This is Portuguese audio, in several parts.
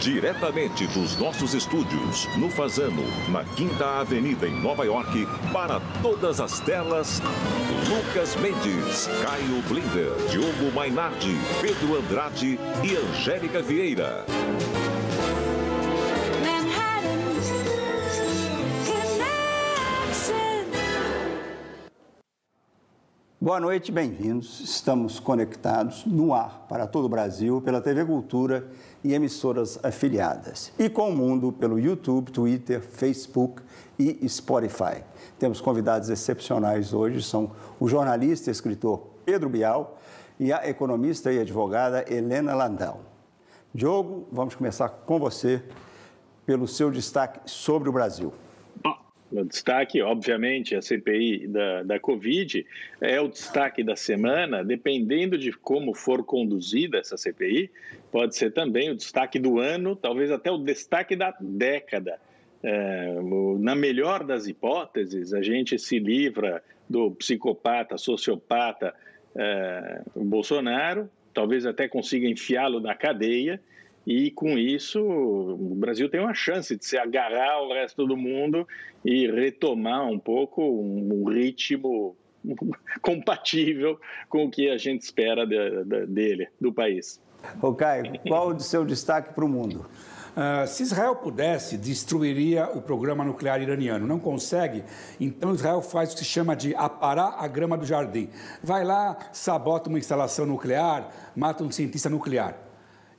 Diretamente dos nossos estúdios, no Fazano, na Quinta Avenida, em Nova York, para todas as telas, Lucas Mendes, Caio Blinder, Diogo Mainardi, Pedro Andrade e Angélica Vieira. Boa noite, bem-vindos. Estamos conectados no ar para todo o Brasil pela TV Cultura e emissoras afiliadas. E com o mundo pelo YouTube, Twitter, Facebook e Spotify. Temos convidados excepcionais hoje, são o jornalista e escritor Pedro Bial e a economista e advogada Helena Landau. Diogo, vamos começar com você pelo seu destaque sobre o Brasil. O destaque, obviamente, a CPI da Covid é o destaque da semana, dependendo de como for conduzida essa CPI, pode ser também o destaque do ano, talvez até o destaque da década. Na melhor das hipóteses, a gente se livra do psicopata, sociopata Bolsonaro, talvez até consiga enfiá-lo na cadeia, e, com isso, o Brasil tem uma chance de se agarrar ao resto do mundo e retomar um pouco um ritmo compatível com o que a gente espera dele, do país. Ô Caio, qual o seu destaque para o mundo? Se Israel pudesse, destruiria o programa nuclear iraniano. Não consegue, então Israel faz o que se chama de aparar a grama do jardim. Vai lá, sabota uma instalação nuclear, mata um cientista nuclear.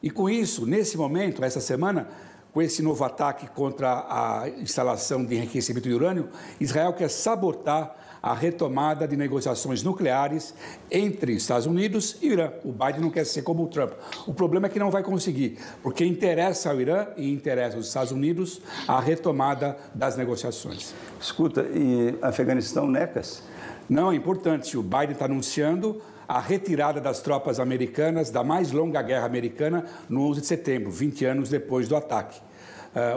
E com isso, nesse momento, essa semana, com esse novo ataque contra a instalação de enriquecimento de urânio, Israel quer sabotar a retomada de negociações nucleares entre Estados Unidos e Irã. O Biden não quer ser como o Trump. O problema é que não vai conseguir, porque interessa ao Irã e interessa aos Estados Unidos a retomada das negociações. Escuta, e Afeganistão, necas? Não, é importante. O Biden está anunciando a retirada das tropas americanas da mais longa guerra americana no 11 de setembro, 20 anos depois do ataque.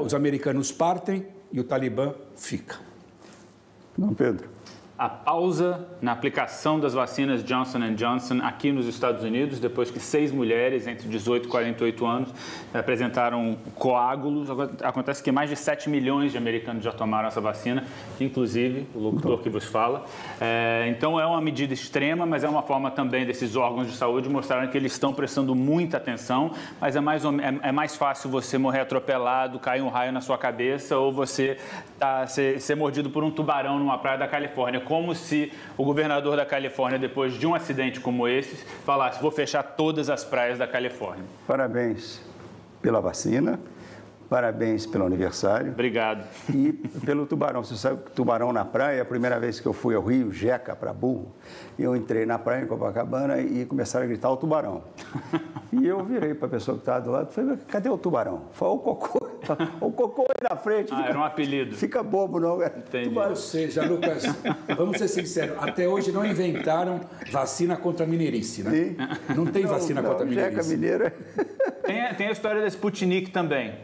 Os americanos partem e o Talibã fica. Não, Pedro. A pausa na aplicação das vacinas Johnson & Johnson aqui nos Estados Unidos, depois que 6 mulheres entre 18 e 48 anos apresentaram coágulos. Acontece que mais de 7 milhões de americanos já tomaram essa vacina, inclusive o locutor que vos fala. Então é uma medida extrema, mas é uma forma também desses órgãos de saúde mostrarem que eles estão prestando muita atenção, mas é mais fácil você morrer atropelado, cair um raio na sua cabeça ou você ser mordido por um tubarão numa praia da Califórnia. Como se o governador da Califórnia, depois de um acidente como esse, falasse: vou fechar todas as praias da Califórnia. Parabéns pela vacina, parabéns pelo aniversário. Obrigado. E pelo tubarão. Você sabe que tubarão na praia, a primeira vez que eu fui ao Rio, Jeca para burro, eu entrei na praia em Copacabana e começaram a gritar o tubarão. E eu virei para a pessoa que estava do lado e falei: cadê o tubarão? Falei: o cocô. O cocô aí na frente. Era um apelido. Fica bobo, não, cara. Entendi. Ou seja, Lucas, vamos ser sinceros, até hoje não inventaram vacina contra a mineirice, né? Sim. Não tem vacina contra a mineirice. Jeca mineiro. Tem a história da Sputnik também.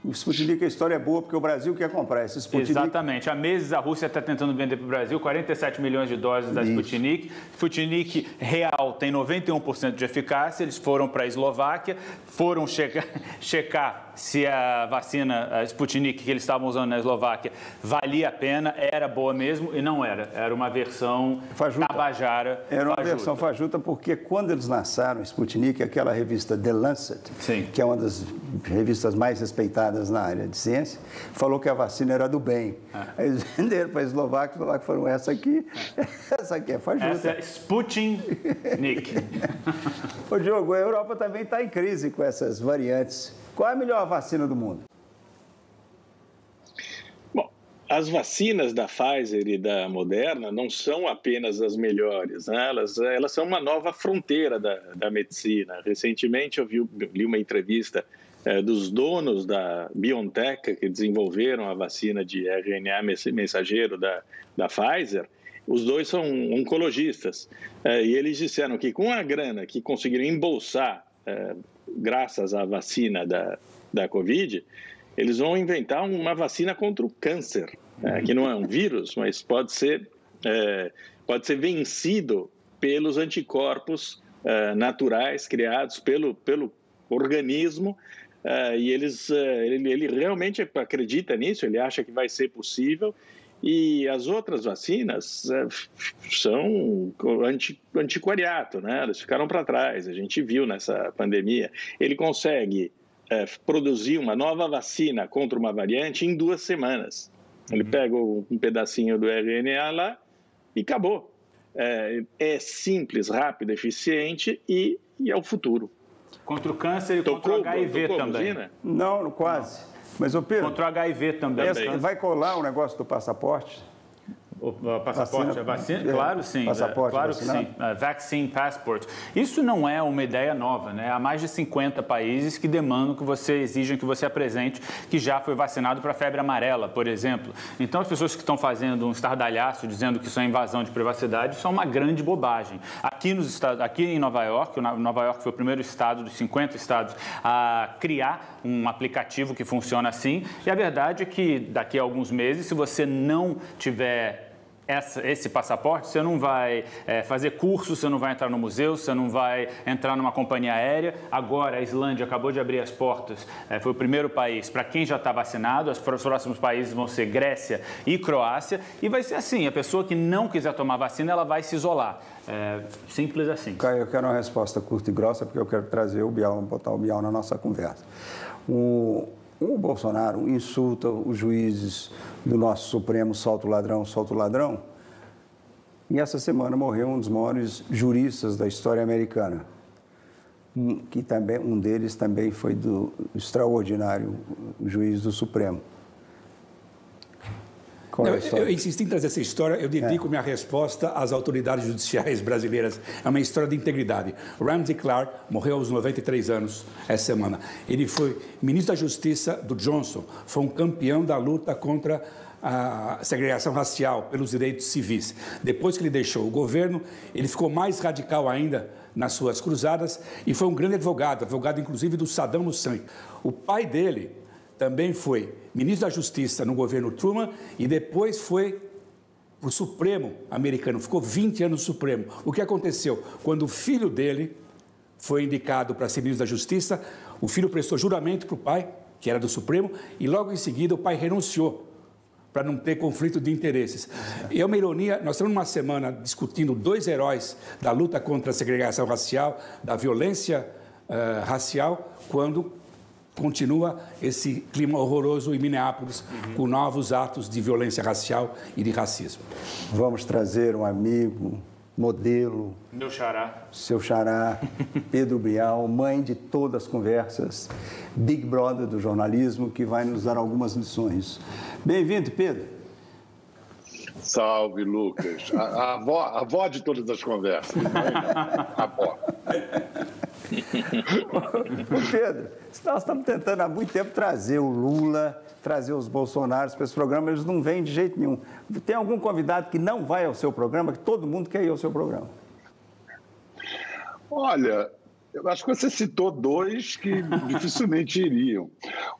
O Sputnik, a história é boa, porque o Brasil quer comprar esse Sputnik. Exatamente. Há meses a Rússia está tentando vender para o Brasil 47 milhões de doses da Sputnik. Sputnik real tem 91% de eficácia. Eles foram para a Eslováquia, foram checar se a vacina a Sputnik que eles estavam usando na Eslováquia valia a pena, era boa mesmo, e não era. Era uma versão tabajara. Era uma versão fajuta, porque quando eles lançaram a Sputnik, aquela revista The Lancet, Sim. que é uma das revistas mais respeitadas na área de ciência, falou que a vacina era do bem. Eles venderam para a Eslováquia, falaram: essa aqui é fajuta. Essa é Sputnik. Ô Diogo, a Europa também está em crise com essas variantes. Qual é a melhor vacina do mundo? Bom, as vacinas da Pfizer e da Moderna não são apenas as melhores, né? Elas são uma nova fronteira da medicina. Recentemente eu li uma entrevista dos donos da BioNTech, que desenvolveram a vacina de RNA mensageiro da Pfizer. Os dois são oncologistas, e eles disseram que com a grana que conseguiram embolsar graças à vacina da Covid, eles vão inventar uma vacina contra o câncer, que não é um vírus, mas pode ser vencido pelos anticorpos naturais criados pelo organismo e ele realmente acredita nisso, ele acha que vai ser possível. E as outras vacinas são antiquariato, né? Elas ficaram para trás, a gente viu nessa pandemia. Ele consegue produzir uma nova vacina contra uma variante em 2 semanas. Ele pega um pedacinho do RNA lá e acabou. É simples, rápido, eficiente e é o futuro. Contra o câncer e contra o HIV também. Não, quase. Mas, Pedro... Contra o HIV também. Vai colar o negócio do passaporte? O passaporte, a vacina? Claro, sim. Passaporte claro que sim. Vaccine Passport. Isso não é uma ideia nova, né? Há mais de 50 países que demandam que você exijam que você apresente que já foi vacinado para a febre amarela, por exemplo. Então, as pessoas que estão fazendo um estardalhaço dizendo que isso é invasão de privacidade, isso é uma grande bobagem. Aqui em Nova York, Nova York foi o primeiro estado dos 50 estados a criar um aplicativo que funciona assim. E a verdade é que daqui a alguns meses, se você não tiver esse passaporte, você não vai fazer curso, você não vai entrar no museu, você não vai entrar numa companhia aérea. Agora, a Islândia acabou de abrir as portas, foi o primeiro país para quem já está vacinado. Os próximos países vão ser Grécia e Croácia. E vai ser assim, a pessoa que não quiser tomar vacina, ela vai se isolar. Simples assim. Caio, eu quero uma resposta curta e grossa, porque eu quero trazer o Bial, botar o Bial na nossa conversa. O Bolsonaro insulta os juízes do nosso Supremo, solta o ladrão. E essa semana morreu um dos maiores juristas da história americana, que também, um deles também foi do extraordinário juiz do Supremo. Eu insisti em trazer essa história, eu dedico minha resposta às autoridades judiciais brasileiras. É uma história de integridade. Ramsey Clark morreu aos 93 anos essa semana. Ele foi ministro da Justiça do Johnson, foi um campeão da luta contra a segregação racial pelos direitos civis. Depois que ele deixou o governo, ele ficou mais radical ainda nas suas cruzadas e foi um grande advogado inclusive do Saddam Hussein. O pai dele também foi ministro da Justiça no governo Truman e depois foi para o Supremo americano, ficou 20 anos no Supremo. O que aconteceu? Quando o filho dele foi indicado para ser ministro da Justiça, o filho prestou juramento para o pai, que era do Supremo, e logo em seguida o pai renunciou para não ter conflito de interesses. E é uma ironia, nós estamos numa semana discutindo 2 heróis da luta contra a segregação racial, da violência racial, quando continua esse clima horroroso em Minneapolis, com novos atos de violência racial e de racismo. Vamos trazer um amigo, modelo... Meu xará. Seu xará, Pedro Bial, mãe de todas as conversas, Big Brother do jornalismo, que vai nos dar algumas lições. Bem-vindo, Pedro. Salve, Lucas. A avó de todas as conversas. A avó. Pedro, nós estamos tentando há muito tempo trazer o Lula, trazer os Bolsonaros para esse programa, eles não vêm de jeito nenhum. Tem algum convidado que não vai ao seu programa, que todo mundo quer ir ao seu programa? Olha, eu acho que você citou 2 que dificilmente iriam.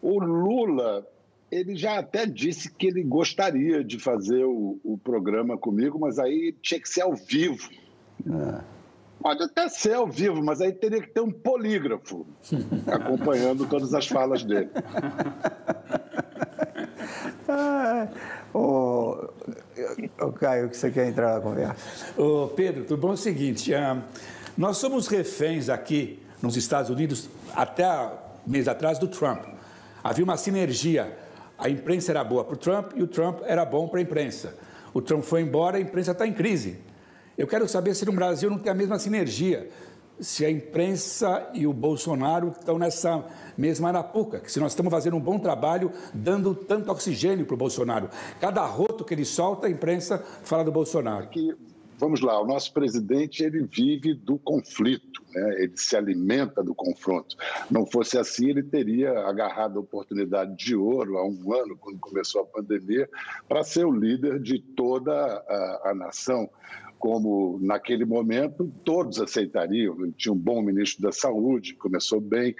O Lula, ele já até disse que ele gostaria de fazer o programa comigo, mas aí tinha que ser ao vivo. Pode até ser ao vivo, mas aí teria que ter um polígrafo acompanhando todas as falas dele. Caio, que você quer entrar na conversa? Pedro, tudo bom? É o seguinte, nós somos reféns aqui nos Estados Unidos, até mês atrás, do Trump. Havia uma sinergia. A imprensa era boa para o Trump e o Trump era bom para a imprensa. O Trump foi embora, a imprensa está em crise. Eu quero saber se no Brasil não tem a mesma sinergia, se a imprensa e o Bolsonaro estão nessa mesma arapuca, que se nós estamos fazendo um bom trabalho, dando tanto oxigênio para o Bolsonaro. Cada arroto que ele solta, a imprensa fala do Bolsonaro. Vamos lá, o nosso presidente, ele vive do conflito, né? Ele se alimenta do confronto. Não fosse assim, ele teria agarrado a oportunidade de ouro há um ano, quando começou a pandemia, para ser o líder de toda a nação. como naquele momento todos aceitariam. Ele tinha um bom ministro da Saúde, começou bem,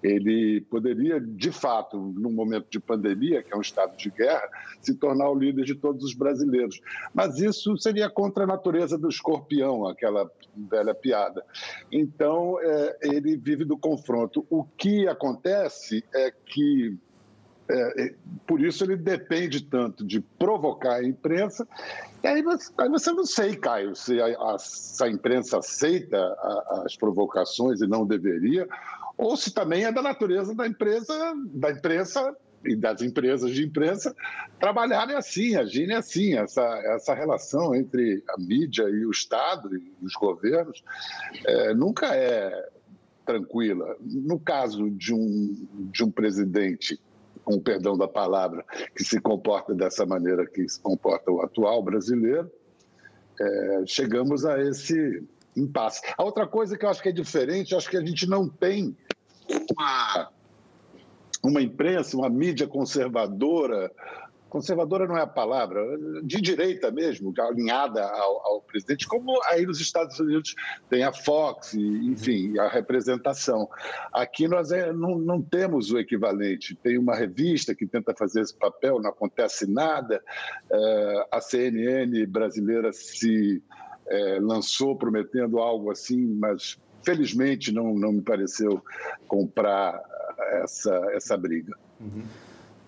ele poderia, de fato, num momento de pandemia, que é um estado de guerra, se tornar o líder de todos os brasileiros. Mas isso seria contra a natureza do escorpião, aquela velha piada. Então, ele vive do confronto. O que acontece é que por isso ele depende tanto de provocar a imprensa. E aí você não sei, Caio, se a imprensa aceita as provocações e não deveria, ou se também é da natureza da imprensa e das empresas de imprensa trabalharem assim, agirem assim. Essa relação entre a mídia e o Estado e os governos nunca é tranquila. No caso de um presidente, com perdão da palavra, que se comporta dessa maneira que se comporta o atual brasileiro, chegamos a esse impasse. A outra coisa que eu acho que é diferente, eu acho que a gente não tem uma imprensa, uma mídia conservadora não é a palavra, de direita mesmo, alinhada ao presidente, como aí nos Estados Unidos tem a Fox, enfim, a representação. Aqui nós não temos o equivalente. Tem uma revista que tenta fazer esse papel, não acontece nada. A CNN brasileira se lançou prometendo algo assim, mas felizmente não me pareceu comprar essa briga. Uhum.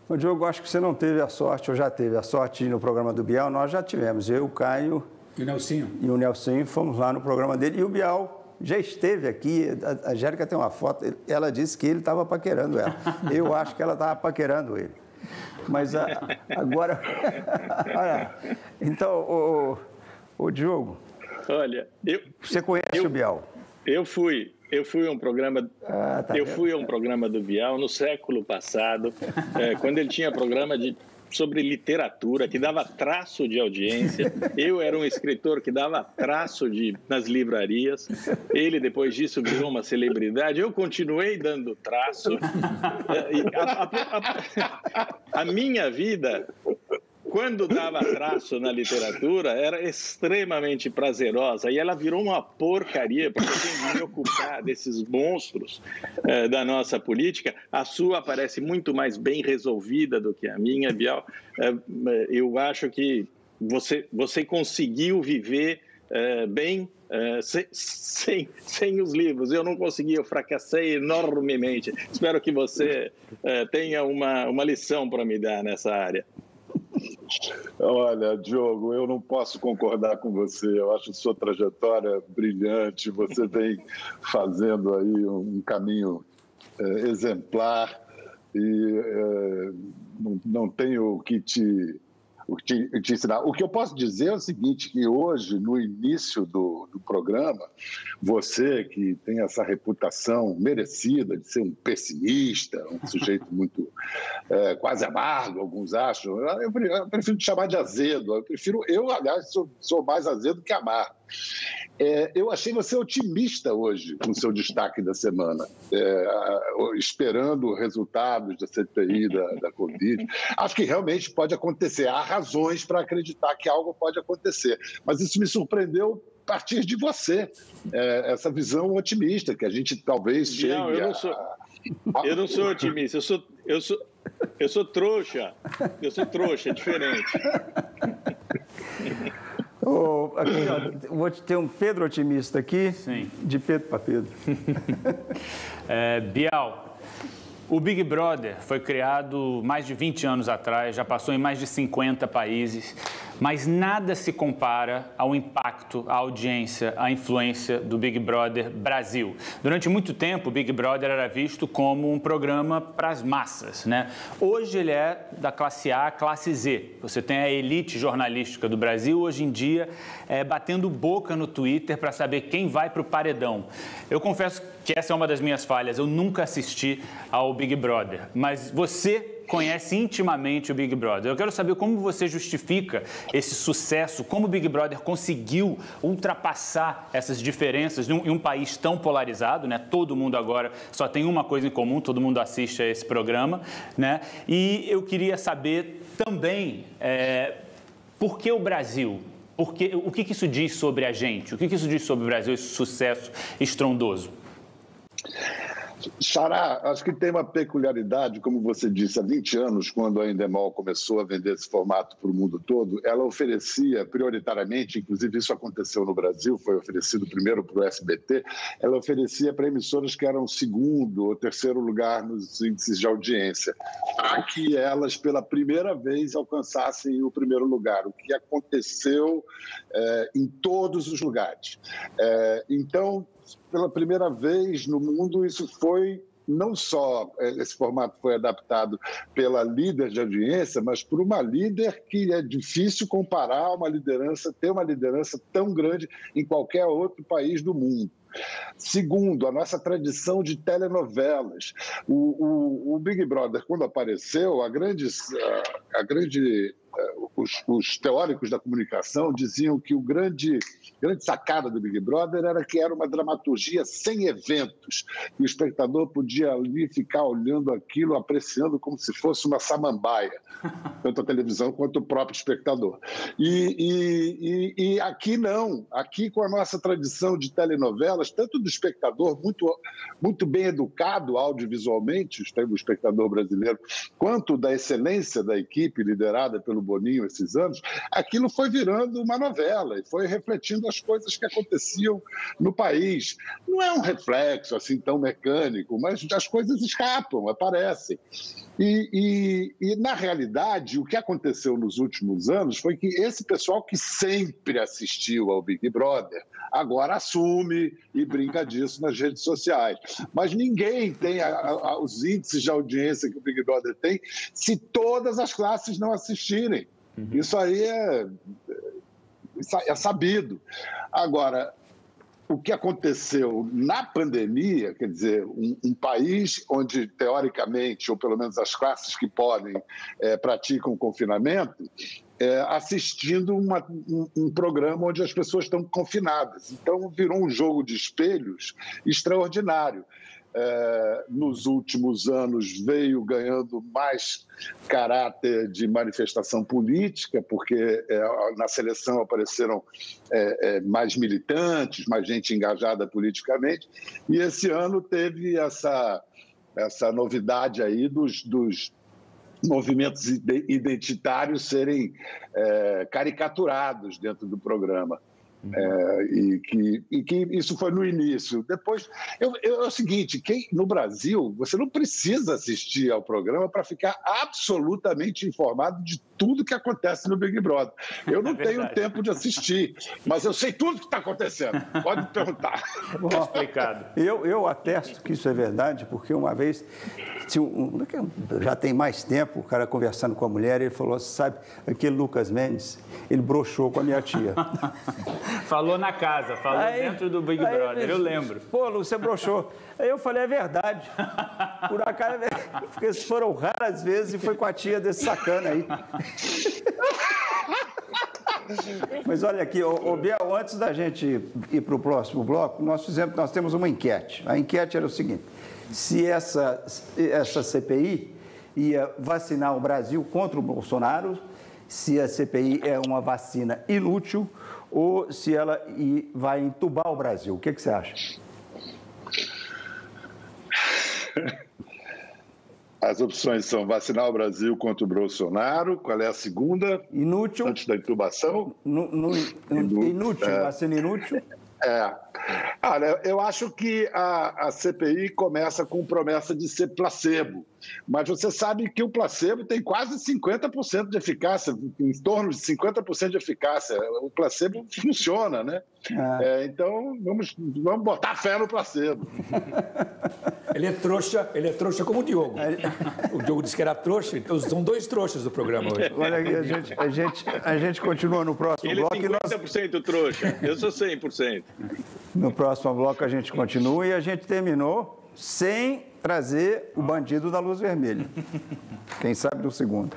Ô, Diogo, acho que você não teve a sorte, ou já teve a sorte no programa do Bial. Nós já tivemos, eu, o Caio e o Nelsinho. E o Nelsinho fomos lá no programa dele. E o Bial já esteve aqui. A Angélica tem uma foto, ela disse que ele estava paquerando ela. Eu acho que ela estava paquerando ele. Mas agora... Olha, então, o Diogo... Olha, você conhece o Bial? Eu fui a um programa, fui a um programa do Bial no século passado, quando ele tinha programa sobre literatura, que dava traço de audiência. Eu era um escritor que dava traço nas livrarias. Ele, depois disso, virou uma celebridade. Eu continuei dando traço. A minha vida, quando dava traço na literatura, era extremamente prazerosa, e ela virou uma porcaria, porque eu tenho que me ocupar desses monstros da nossa política. A sua parece muito mais bem resolvida do que a minha, Bial. Eu acho que você conseguiu viver bem sem os livros. Eu não consegui, eu fracassei enormemente. Espero que você tenha uma lição para me dar nessa área. Olha, Diogo, eu não posso concordar com você. Eu acho sua trajetória brilhante. Você vem fazendo aí um caminho exemplar e não tenho o que te ensinar. O que eu posso dizer é o seguinte, que hoje, no início do programa, você que tem essa reputação merecida de ser um pessimista, um sujeito muito quase amargo, alguns acham, eu prefiro te chamar de azedo. Eu, aliás, sou mais azedo que amargo. Eu achei você otimista hoje com o seu destaque da semana, esperando resultados da CPI da Covid. Acho que realmente pode acontecer. Há razões para acreditar que algo pode acontecer. Mas isso me surpreendeu a partir de você, essa visão otimista, que a gente talvez chegue eu não sou otimista, eu sou trouxa. Eu sou trouxa, é diferente. Aqui, ó, vou ter um Pedro otimista aqui. Sim. De Pedro para Pedro. Bial, o Big Brother foi criado mais de 20 anos atrás, já passou em mais de 50 países, mas nada se compara ao impacto, à audiência, à influência do Big Brother Brasil. Durante muito tempo, o Big Brother era visto como um programa para as massas, né? Hoje ele é da classe A, classe Z. Você tem a elite jornalística do Brasil, hoje em dia, batendo boca no Twitter para saber quem vai para o paredão. Eu confesso que essa é uma das minhas falhas, eu nunca assisti ao Big Brother, mas você conhece intimamente o Big Brother. Eu quero saber como você justifica esse sucesso, como o Big Brother conseguiu ultrapassar essas diferenças em um país tão polarizado, né? Todo mundo agora só tem uma coisa em comum, todo mundo assiste a esse programa, né? E eu queria saber também por que o Brasil Porque, o que isso diz sobre a gente? O que isso diz sobre o Brasil, esse sucesso estrondoso? Xará, acho que tem uma peculiaridade, como você disse, há 20 anos, quando a Endemol começou a vender esse formato para o mundo todo, ela oferecia prioritariamente, inclusive isso aconteceu no Brasil, foi oferecido primeiro para o SBT, ela oferecia para emissoras que eram segundo ou terceiro lugar nos índices de audiência, para que elas, pela primeira vez, alcançassem o primeiro lugar, o que aconteceu em todos os lugares. Então, pela primeira vez no mundo, isso foi não só, esse formato foi adaptado pela líder de audiência, mas por uma líder que é difícil comparar ter uma liderança tão grande em qualquer outro país do mundo. Segundo, a nossa tradição de telenovelas. O Big Brother, quando apareceu, os teóricos da comunicação diziam que o grande sacada do Big Brother era que era uma dramaturgia sem eventos, que o espectador podia ali ficar olhando aquilo, apreciando como se fosse uma samambaia, tanto a televisão quanto o próprio espectador. E aqui não, aqui com a nossa tradição de telenovelas, tanto do espectador muito bem educado audiovisualmente, o espectador brasileiro, quanto da excelência da equipe liderada pelo Boninho esses anos, aquilo foi virando uma novela e foi refletindo as coisas que aconteciam no país. Não é um reflexo assim tão mecânico, mas as coisas escapam, aparecem. E na realidade, o que aconteceu nos últimos anos foi que esse pessoal que sempre assistiu ao Big Brother agora assume e brinca disso nas redes sociais. Mas ninguém tem os índices de audiência que o Big Brother tem se todas as classes não assistirem. Isso aí é sabido. Agora, o que aconteceu na pandemia, quer dizer, um país onde, teoricamente, ou pelo menos as classes que podem, praticam confinamento, assistindo um programa onde as pessoas estão confinadas. Então, virou um jogo de espelhos extraordinário. Nos últimos anos veio ganhando mais caráter de manifestação política, porque na seleção apareceram mais militantes, mais gente engajada politicamente, e esse ano teve essa novidade aí dos movimentos identitários serem caricaturados dentro do programa. E que isso foi no início. Depois, é o seguinte, no Brasil, você não precisa assistir ao programa para ficar absolutamente informado de tudo que acontece no Big Brother. Eu não tenho tempo de assistir, mas eu sei tudo que está acontecendo. Pode me perguntar. Bom, explicado. Eu atesto que isso é verdade, porque uma vez, já tem mais tempo, o cara conversando com a mulher, ele falou, sabe, aquele Lucas Mendes, ele broxou com a minha tia. Falou na casa, falou dentro do Big Brother, eu lembro. Pô, Lu, você broxou. Aí eu falei, é verdade. Por acaso, porque foram raras vezes e foi com a tia desse sacana aí. Mas olha aqui, Biel, antes da gente ir para o próximo bloco, nós temos uma enquete. A enquete era o seguinte, se essa CPI ia vacinar o Brasil contra o Bolsonaro, se a CPI é uma vacina inútil ou se ela vai entubar o Brasil. O que você acha? As opções são vacinar o Brasil contra o Bolsonaro. Qual é a segunda? Inútil. Antes da intubação? Inútil, vacina inútil. Olha, eu acho que a CPI começa com promessa de ser placebo, mas você sabe que o placebo tem quase 50% de eficácia, em torno de 50% de eficácia. O placebo funciona, né? Então, vamos botar fé no placebo. Ele é trouxa como o Diogo. O Diogo disse que era trouxa, então são dois trouxas do programa hoje. Olha aqui, a gente continua no próximo bloco. Ele é 50% trouxa, eu sou 100%. No próximo bloco a gente continua e a gente terminou sem trazer o bandido da luz vermelha. Quem sabe no segundo.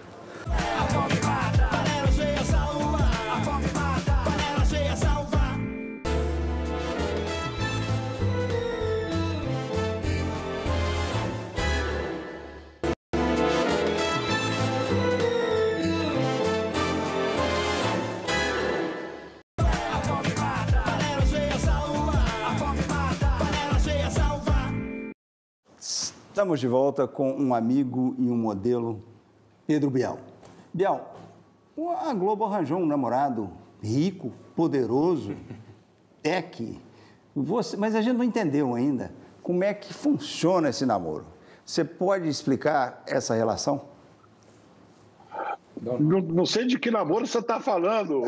Estamos de volta com um amigo e um modelo, Pedro Bial. Bial, a Globo arranjou um namorado rico, poderoso, tech, mas a gente não entendeu ainda como é que funciona esse namoro. Você pode explicar essa relação? Não sei de que namoro você está falando,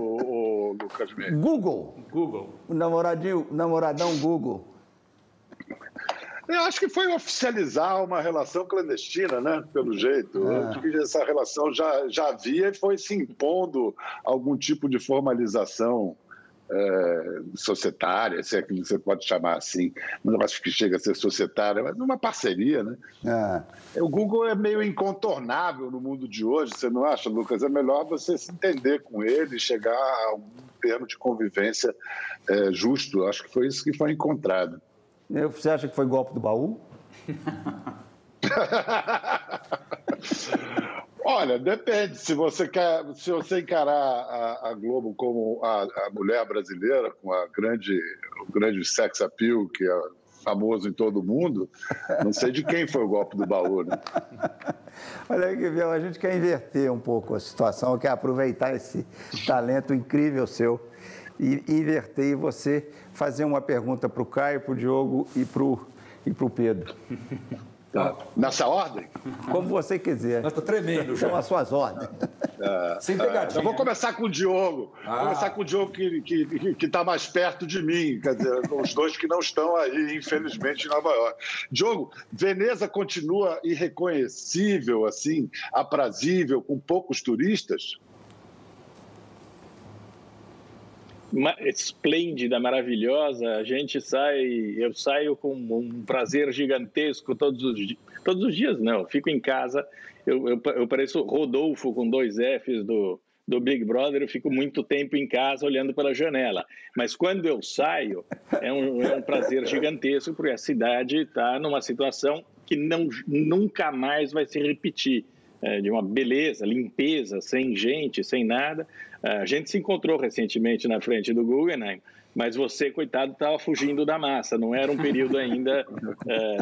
Lucas Mendes. Google. O namoradão Google. Eu acho que foi oficializar uma relação clandestina, né? Pelo jeito. Eu acho que essa relação já havia e foi se impondo algum tipo de formalização societária, se é que você pode chamar assim. Não acho que chega a ser societária, mas uma parceria, né? O Google é meio incontornável no mundo de hoje, você não acha, Lucas? É melhor você se entender com ele, chegar a um termo de convivência justo. Acho que foi isso que foi encontrado. Você acha que foi golpe do baú? Olha, depende. Se você encarar a Globo como a mulher brasileira, com o grande sex appeal, que é famoso em todo mundo, não sei de quem foi o golpe do baú, né? Olha aí, Bial, a gente quer inverter um pouco a situação, quer aproveitar esse talento incrível seu e inverter e você fazer uma pergunta para o Caio, para o Diogo e para o Pedro. Nessa ordem? Como você quiser. Eu estou tremendo já. São as suas ordens. Sem pegadinha. Então vou começar com o Diogo. Vou começar com o Diogo que está mais perto de mim. Quer dizer, os dois que não estão aí, infelizmente, em Nova York. Diogo, Veneza continua irreconhecível, assim, aprazível, com poucos turistas? Esplêndida, maravilhosa, eu saio com um prazer gigantesco todos os dias, não, eu fico em casa, eu pareço Rodolfo com 2 Fs do Big Brother, eu fico muito tempo em casa olhando pela janela, mas quando eu saio é um prazer gigantesco, porque a cidade está numa situação que nunca mais vai se repetir. De uma beleza, limpeza, sem gente, sem nada. A gente se encontrou recentemente na frente do Guggenheim, mas você, coitado, estava fugindo da massa. Não era um período ainda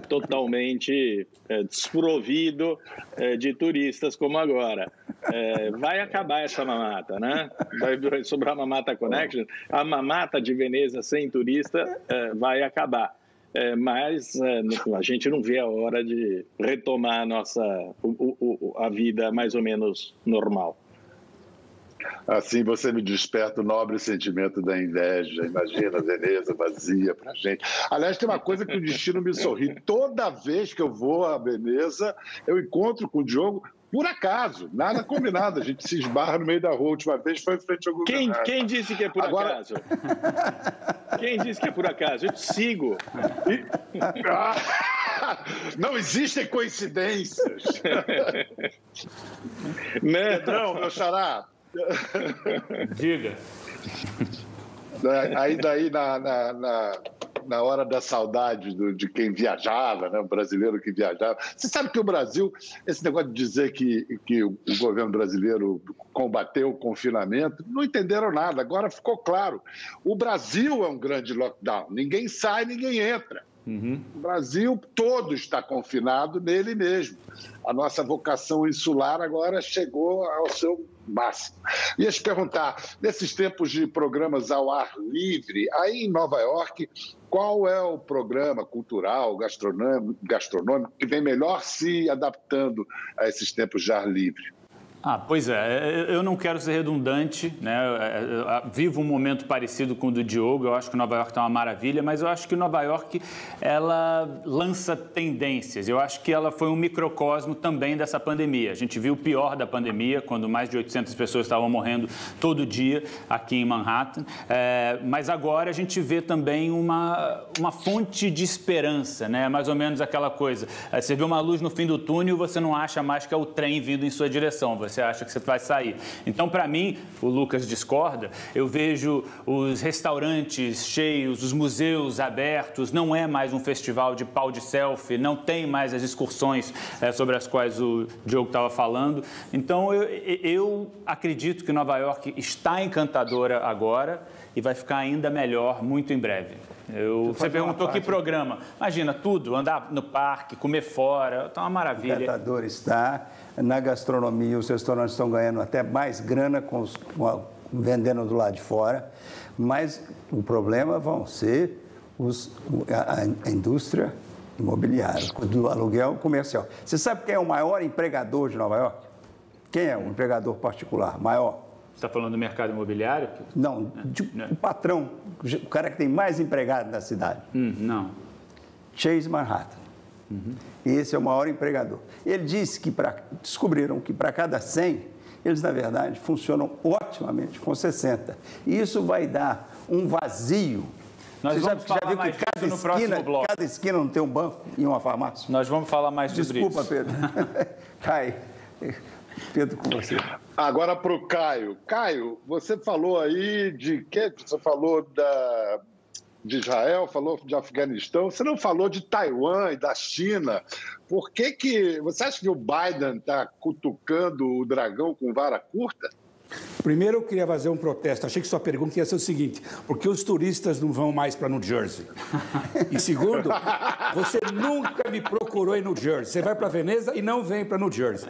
totalmente desprovido de turistas como agora. Vai acabar essa mamata, né? Vai sobrar Mamata Connection. A mamata de Veneza sem turista vai acabar. Mas a gente não vê a hora de retomar a vida mais ou menos normal. Assim você me desperta o nobre sentimento da inveja. Imagina Veneza vazia pra gente. Aliás, tem uma coisa que o destino me sorri. Toda vez que eu vou a Veneza, eu encontro com o Diogo, por acaso, nada combinado. A gente se esbarra no meio da rua. A última vez foi em frente ao Google. Quem disse que é por acaso? Quem disse que é por acaso? Eu te sigo. Não existem coincidências. Pedrão, meu xará. Diga. Aí daí na hora da saudade de quem viajava, né, o brasileiro que viajava. Você sabe que o Brasil, esse negócio de dizer que o governo brasileiro combateu o confinamento, não entenderam nada. Agora ficou claro. O Brasil é um grande lockdown. Ninguém sai, ninguém entra. O Brasil todo está confinado nele mesmo. A nossa vocação insular agora chegou ao seu máximo. Ia te perguntar, nesses tempos de programas ao ar livre, aí em Nova York, qual é o programa cultural, gastronômico que vem melhor se adaptando a esses tempos de ar livre? Pois é, eu não quero ser redundante, né? Eu vivo um momento parecido com o do Diogo, eu acho que Nova York está uma maravilha, mas eu acho que Nova York, ela lança tendências, eu acho que ela foi um microcosmo também dessa pandemia. A gente viu o pior da pandemia, quando mais de 800 pessoas estavam morrendo todo dia aqui em Manhattan, mas agora a gente vê também uma fonte de esperança, né? Mais ou menos aquela coisa, você vê uma luz no fim do túnel, você não acha mais que é o trem vindo em sua direção, você acha que você vai sair. Então, para mim, o Lucas discorda, eu vejo os restaurantes cheios, os museus abertos, não é mais um festival de pau de selfie, não tem mais as excursões sobre as quais o Diogo estava falando. Então, eu acredito que Nova York está encantadora agora e vai ficar ainda melhor muito em breve. Você perguntou que programa. Imagina, tudo, andar no parque, comer fora, tá uma maravilha. O encantador está. Na gastronomia, os restaurantes estão ganhando até mais grana vendendo do lado de fora, mas o problema vão ser a indústria imobiliária, do aluguel comercial. Você sabe quem é o maior empregador de Nova York? Quem é o empregador particular maior? Você está falando do mercado imobiliário? Não, o patrão, o cara que tem mais empregados na cidade. Não. Chase Manhattan. Esse é o maior empregador. Ele disse que descobriram que para cada 100, eles, na verdade, funcionam otimamente com 60. E isso vai dar um vazio. Nós vamos falar mais disso no próximo bloco. Cada esquina não tem um banco e uma farmácia? Nós vamos falar mais sobre isso. Desculpa, Pedro. Caio. Pedro, com você. Agora para o Caio. Caio, você falou aí de quê? Você falou de Israel, falou de Afeganistão, você não falou de Taiwan e da China. Por que você acha que o Biden está cutucando o dragão com vara curta? Primeiro, eu queria fazer um protesto. Achei que sua pergunta ia ser o seguinte: por que os turistas não vão mais para New Jersey? E segundo, você nunca me procurou em New Jersey. Você vai para Veneza e não vem para New Jersey.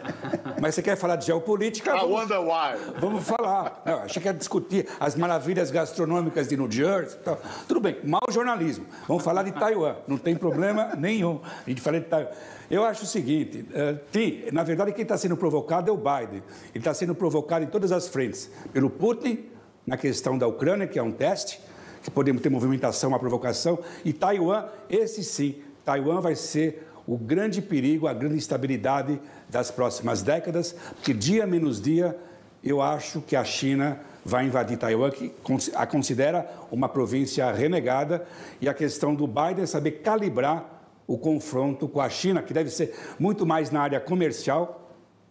Mas você quer falar de geopolítica? I wonder why. Vamos falar. Não, achei que ia discutir as maravilhas gastronômicas de New Jersey. Então, tudo bem, mau jornalismo. Vamos falar de Taiwan. Não tem problema nenhum. A gente fala de Taiwan. Eu acho o seguinte, na verdade, quem está sendo provocado é o Biden. Ele está sendo provocado em todas as frentes. Pelo Putin, na questão da Ucrânia, que é um teste, que podemos ter movimentação, uma provocação. E Taiwan, esse sim, Taiwan vai ser o grande perigo, a grande instabilidade das próximas décadas, porque dia menos dia, eu acho que a China vai invadir Taiwan, que a considera uma província renegada. E a questão do Biden é saber calibrar o confronto com a China, que deve ser muito mais na área comercial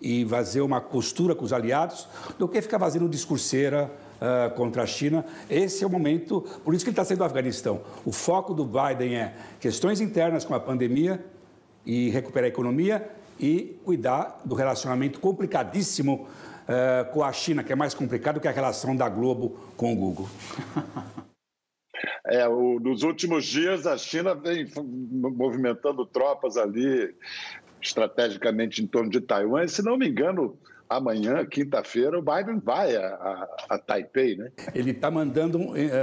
e fazer uma costura com os aliados, do que ficar fazendo discurseira contra a China. Esse é o momento, por isso que ele está saindo do Afeganistão. O foco do Biden é questões internas com a pandemia e recuperar a economia e cuidar do relacionamento complicadíssimo com a China, que é mais complicado que a relação da Globo com o Google. Nos últimos dias, a China vem movimentando tropas ali, estrategicamente em torno de Taiwan. E, se não me engano, amanhã, quinta-feira, o Biden vai a Taipei, né? Ele está mandando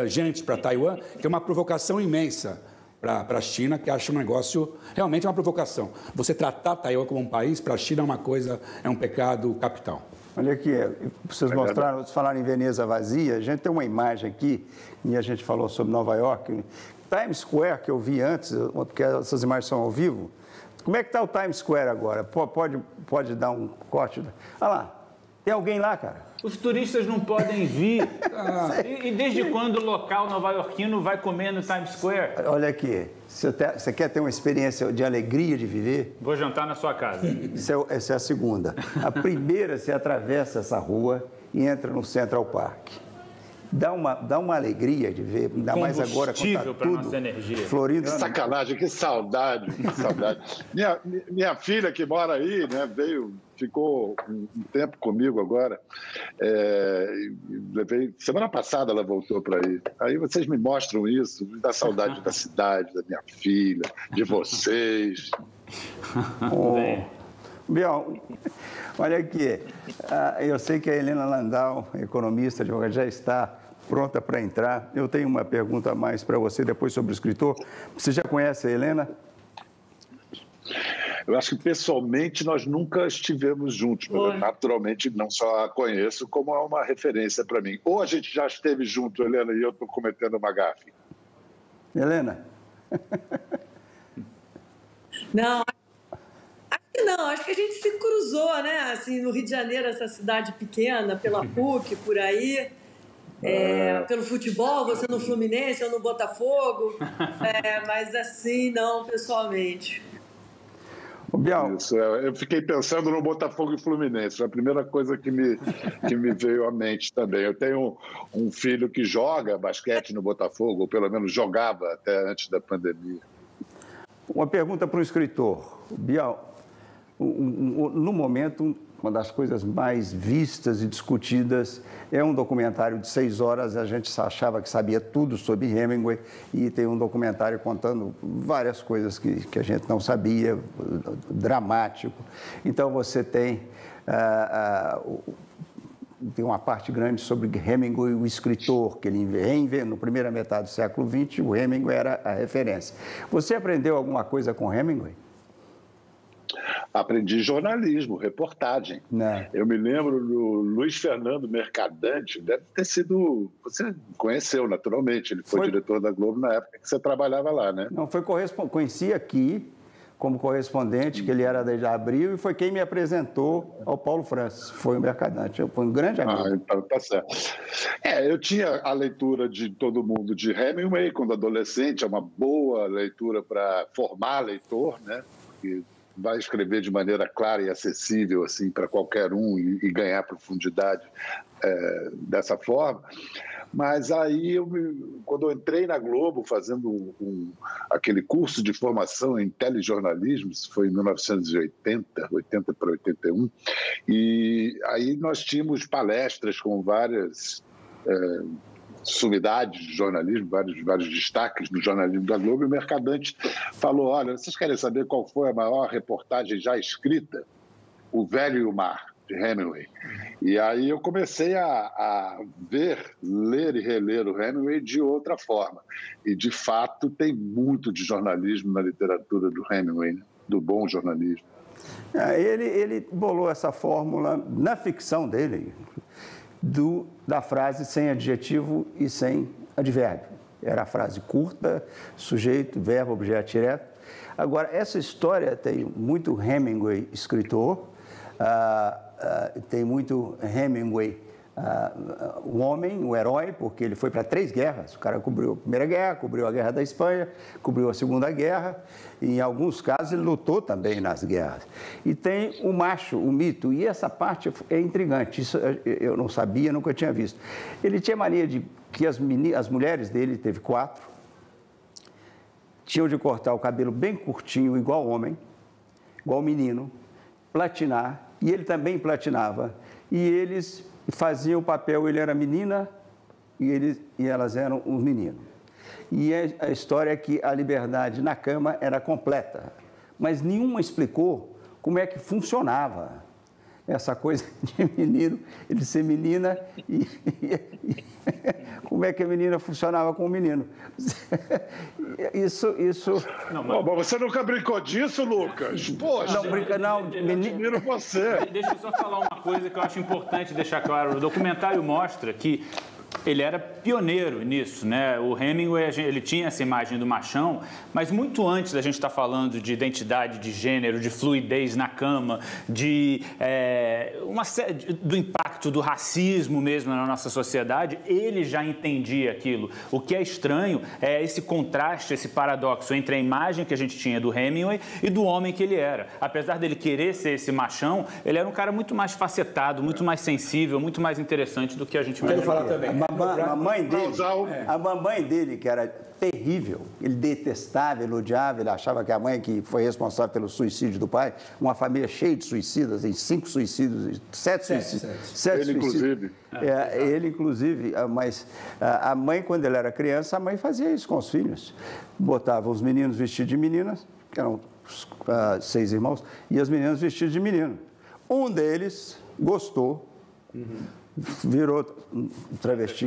gente para Taiwan, que é uma provocação imensa para a China, que acha um negócio realmente uma provocação. Você tratar Taiwan como um país, para a China é uma coisa, é um pecado capital. Olha aqui, vocês mostraram, vocês falaram em Veneza vazia, a gente tem uma imagem aqui, e a gente falou sobre Nova York, Times Square, que eu vi antes, porque essas imagens são ao vivo. Como é que está o Times Square agora? Pode dar um corte? Olha lá, tem alguém lá, cara? Os turistas não podem vir. E desde quando o local nova-iorquino vai comer no Times Square? Olha aqui, você quer ter uma experiência de alegria de viver? Vou jantar na sua casa. Essa é a segunda. A primeira, você atravessa essa rua e entra no Central Park. Dá uma alegria de ver, ainda mais agora quando está tudo nossa energia. florido. Que sacanagem, que saudade, que saudade. Minha filha que mora aí, né, ficou um tempo comigo agora. Semana passada ela voltou para aí. Aí vocês me mostram isso, me dá saudade da cidade, da minha filha, de vocês. Biel, olha aqui, eu sei que a Helena Landau, economista, advogada, já está pronta para entrar. Eu tenho uma pergunta a mais para você depois sobre o escritor. Você já conhece a Helena? Eu acho que pessoalmente nós nunca estivemos juntos, mas eu naturalmente não só a conheço, como é uma referência para mim. Ou a gente já esteve junto, Helena, e eu estou cometendo uma gafe. Helena? Não, acho que a gente se cruzou, né? Assim, no Rio de Janeiro, essa cidade pequena, pela PUC, por aí. Pelo futebol, você no Fluminense, eu no Botafogo. Mas assim, não, pessoalmente. Biel. Isso, eu fiquei pensando no Botafogo e Fluminense. Foi a primeira coisa que me veio à mente também. Eu tenho um filho que joga basquete no Botafogo, ou pelo menos jogava até antes da pandemia. Uma pergunta para o escritor. Biel, no momento, uma das coisas mais vistas e discutidas. É um documentário de 6 horas, a gente achava que sabia tudo sobre Hemingway, e tem um documentário contando várias coisas que a gente não sabia, dramático. Então você tem uma parte grande sobre Hemingway, o escritor, que ele reinventou na primeira metade do século XX, o Hemingway era a referência. Você aprendeu alguma coisa com Hemingway? Aprendi jornalismo, reportagem. Não. Eu me lembro do Luiz Fernando Mercadante, deve ter sido... Você conheceu, naturalmente, ele foi diretor da Globo na época que você trabalhava lá, né? Não, conheci aqui como correspondente, que ele era desde abril, e foi quem me apresentou ao Paulo Francis, foi o Mercadante, foi um grande amigo. Então tá certo. Eu tinha a leitura de Todo Mundo de Hemingway quando adolescente, é uma boa leitura para formar leitor, né? Porque vai escrever de maneira clara e acessível assim para qualquer um e ganhar profundidade dessa forma. Mas aí, quando eu entrei na Globo fazendo aquele curso de formação em telejornalismo, isso foi em 1980, 80 para 81, e aí nós tínhamos palestras com várias sumidades de jornalismo, vários destaques do jornalismo da Globo, e o Mercadante falou: olha, vocês querem saber qual foi a maior reportagem já escrita? O Velho e o Mar, de Hemingway. E aí eu comecei a ler e reler o Hemingway de outra forma. E, de fato, tem muito de jornalismo na literatura do Hemingway, né? Do bom jornalismo. Ele bolou essa fórmula na ficção dele, da frase sem adjetivo e sem advérbio. Era a frase curta, sujeito, verbo, objeto direto. Agora, essa história tem muito Hemingway escritor, tem muito Hemingway o homem, o herói, porque ele foi para 3 guerras. O cara cobriu a Primeira Guerra, cobriu a Guerra da Espanha, cobriu a Segunda Guerra, e em alguns casos ele lutou também nas guerras. E tem o macho, o mito, e essa parte é intrigante, isso eu não sabia, nunca tinha visto. Ele tinha mania de que as mulheres dele, teve 4, tinham de cortar o cabelo bem curtinho, igual homem, igual menino, platinar, e ele também platinava, e eles faziam o papel, ele era menina e elas eram um menino. E a história é que a liberdade na cama era completa, mas nenhuma explicou como é que funcionava essa coisa de menino, ele ser menina e como é que a menina funcionava com o menino. Isso... Não, mas... Bom, você nunca brincou disso, Lucas? Poxa, não brinca, não. Eu admiro você. Deixa eu só falar uma coisa que eu acho importante deixar claro. O documentário mostra que ele era pioneiro nisso, né? O Hemingway, ele tinha essa imagem do machão, mas muito antes da gente estar falando de identidade de gênero, de fluidez na cama, do impacto do racismo mesmo na nossa sociedade, ele já entendia aquilo. O que é estranho é esse contraste, esse paradoxo entre a imagem que a gente tinha do Hemingway e do homem que ele era. Apesar dele querer ser esse machão, ele era um cara muito mais facetado, muito mais sensível, muito mais interessante do que a gente imagina. Quero falar também. A mamãe dele, que era terrível, ele detestava, ele odiava, ele achava que a mãe que foi responsável pelo suicídio do pai, uma família cheia de suicidas, em 5 suicídios, 7 suicídios. 7 ele, inclusive. Ele, inclusive, mas a mãe, quando ele era criança, a mãe fazia isso com os filhos. Botava os meninos vestidos de meninas, que eram 6 irmãos, e as meninas vestidas de menino. Um deles gostou, virou travesti,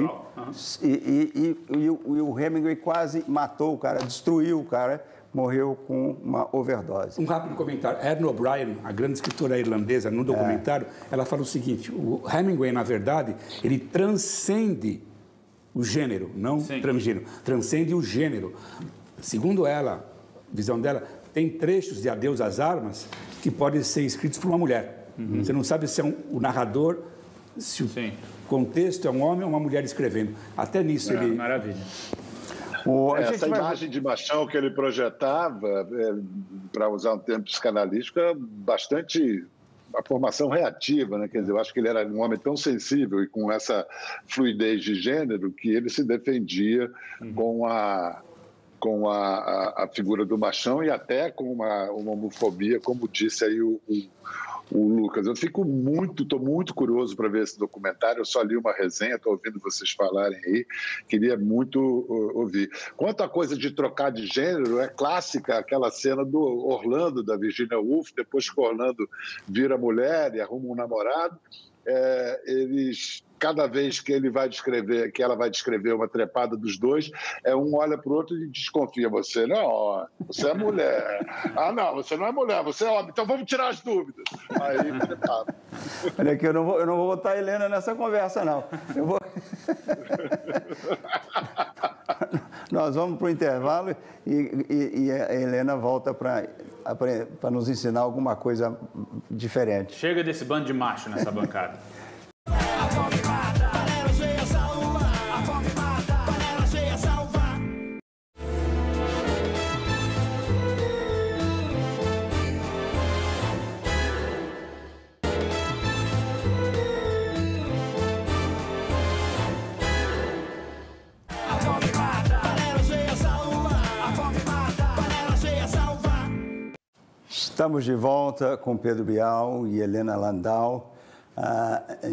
e o Hemingway quase matou o cara, destruiu o cara, morreu com uma overdose. Um rápido comentário. Erin O'Brien, a grande escritora irlandesa, no documentário, ela fala o seguinte: o Hemingway, na verdade, ele transcende o gênero, não transgênero, transcende o gênero. Segundo ela, visão dela, tem trechos de Adeus às Armas que podem ser escritos por uma mulher. Você não sabe se é o narrador, se o contexto é um homem ou uma mulher escrevendo. Até nisso ele... Maravilha. Essa imagem de machão que ele projetava, para usar um termo psicanalístico, é bastante a formação reativa, né? Quer dizer, eu acho que ele era um homem tão sensível e com essa fluidez de gênero que ele se defendia com a figura do machão e até com uma homofobia, como disse aí Lucas. Eu estou muito curioso para ver esse documentário. Eu só li uma resenha, estou ouvindo vocês falarem aí, queria muito ouvir. Quanto à coisa de trocar de gênero, é clássica aquela cena do Orlando, da Virginia Woolf, depois que o Orlando vira mulher e arruma um namorado, cada vez que ela vai descrever uma trepada dos dois, um olha para o outro e desconfia. Você é mulher. Ah, não, você não é mulher, você é homem. Então vamos tirar as dúvidas. Aí trepava. Olha aqui, eu não vou botar a Helena nessa conversa, não. Nós vamos para o intervalo e a Helena volta para nos ensinar alguma coisa diferente. Chega desse bando de macho nessa bancada. Estamos de volta com Pedro Bial e Helena Landau.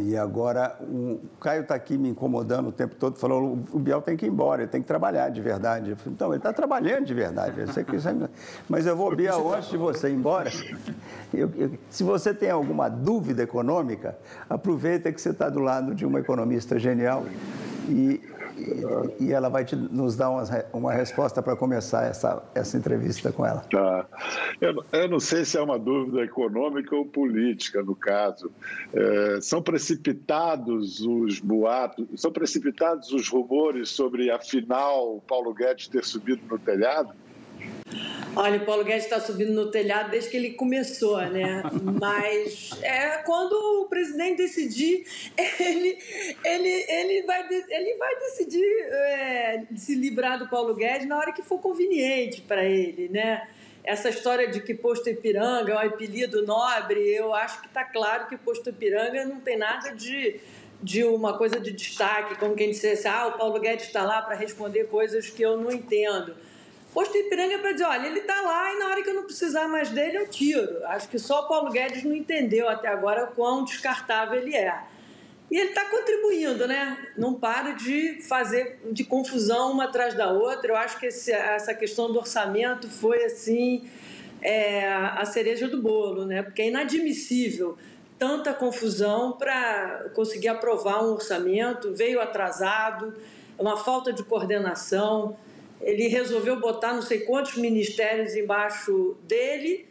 E agora o Caio está aqui me incomodando o tempo todo, falou: o Bial tem que ir embora, ele tem que trabalhar de verdade. Eu falei: então, ele está trabalhando de verdade. Mas eu vou, Bial, antes de você ir embora, se você tem alguma dúvida econômica, aproveita que você está do lado de uma economista genial e ela vai nos dar uma resposta para começar essa entrevista com ela. Tá. Eu não sei se é uma dúvida econômica ou política, no caso. São precipitados os boatos, são precipitados os rumores sobre, afinal, o Paulo Guedes ter subido no telhado? Olha, o Paulo Guedes está subindo no telhado desde que ele começou, né? Mas quando o presidente decidir, ele vai decidir se livrar do Paulo Guedes na hora que for conveniente para ele, né? Essa história de que Posto Ipiranga é um apelido nobre, eu acho que está claro que Posto Ipiranga não tem nada de uma coisa de destaque, como quem dissesse: o Paulo Guedes está lá para responder coisas que eu não entendo. Posto Ipiranga é para dizer: olha, ele está lá e na hora que eu não precisar mais dele, eu tiro. Acho que só o Paulo Guedes não entendeu até agora quão descartável ele é. E ele está contribuindo, né? Não para de fazer de confusão uma atrás da outra. Eu acho que essa questão do orçamento foi, assim, a cereja do bolo, né? Porque é inadmissível tanta confusão para conseguir aprovar um orçamento. Veio atrasado, uma falta de coordenação. Ele resolveu botar não sei quantos ministérios embaixo dele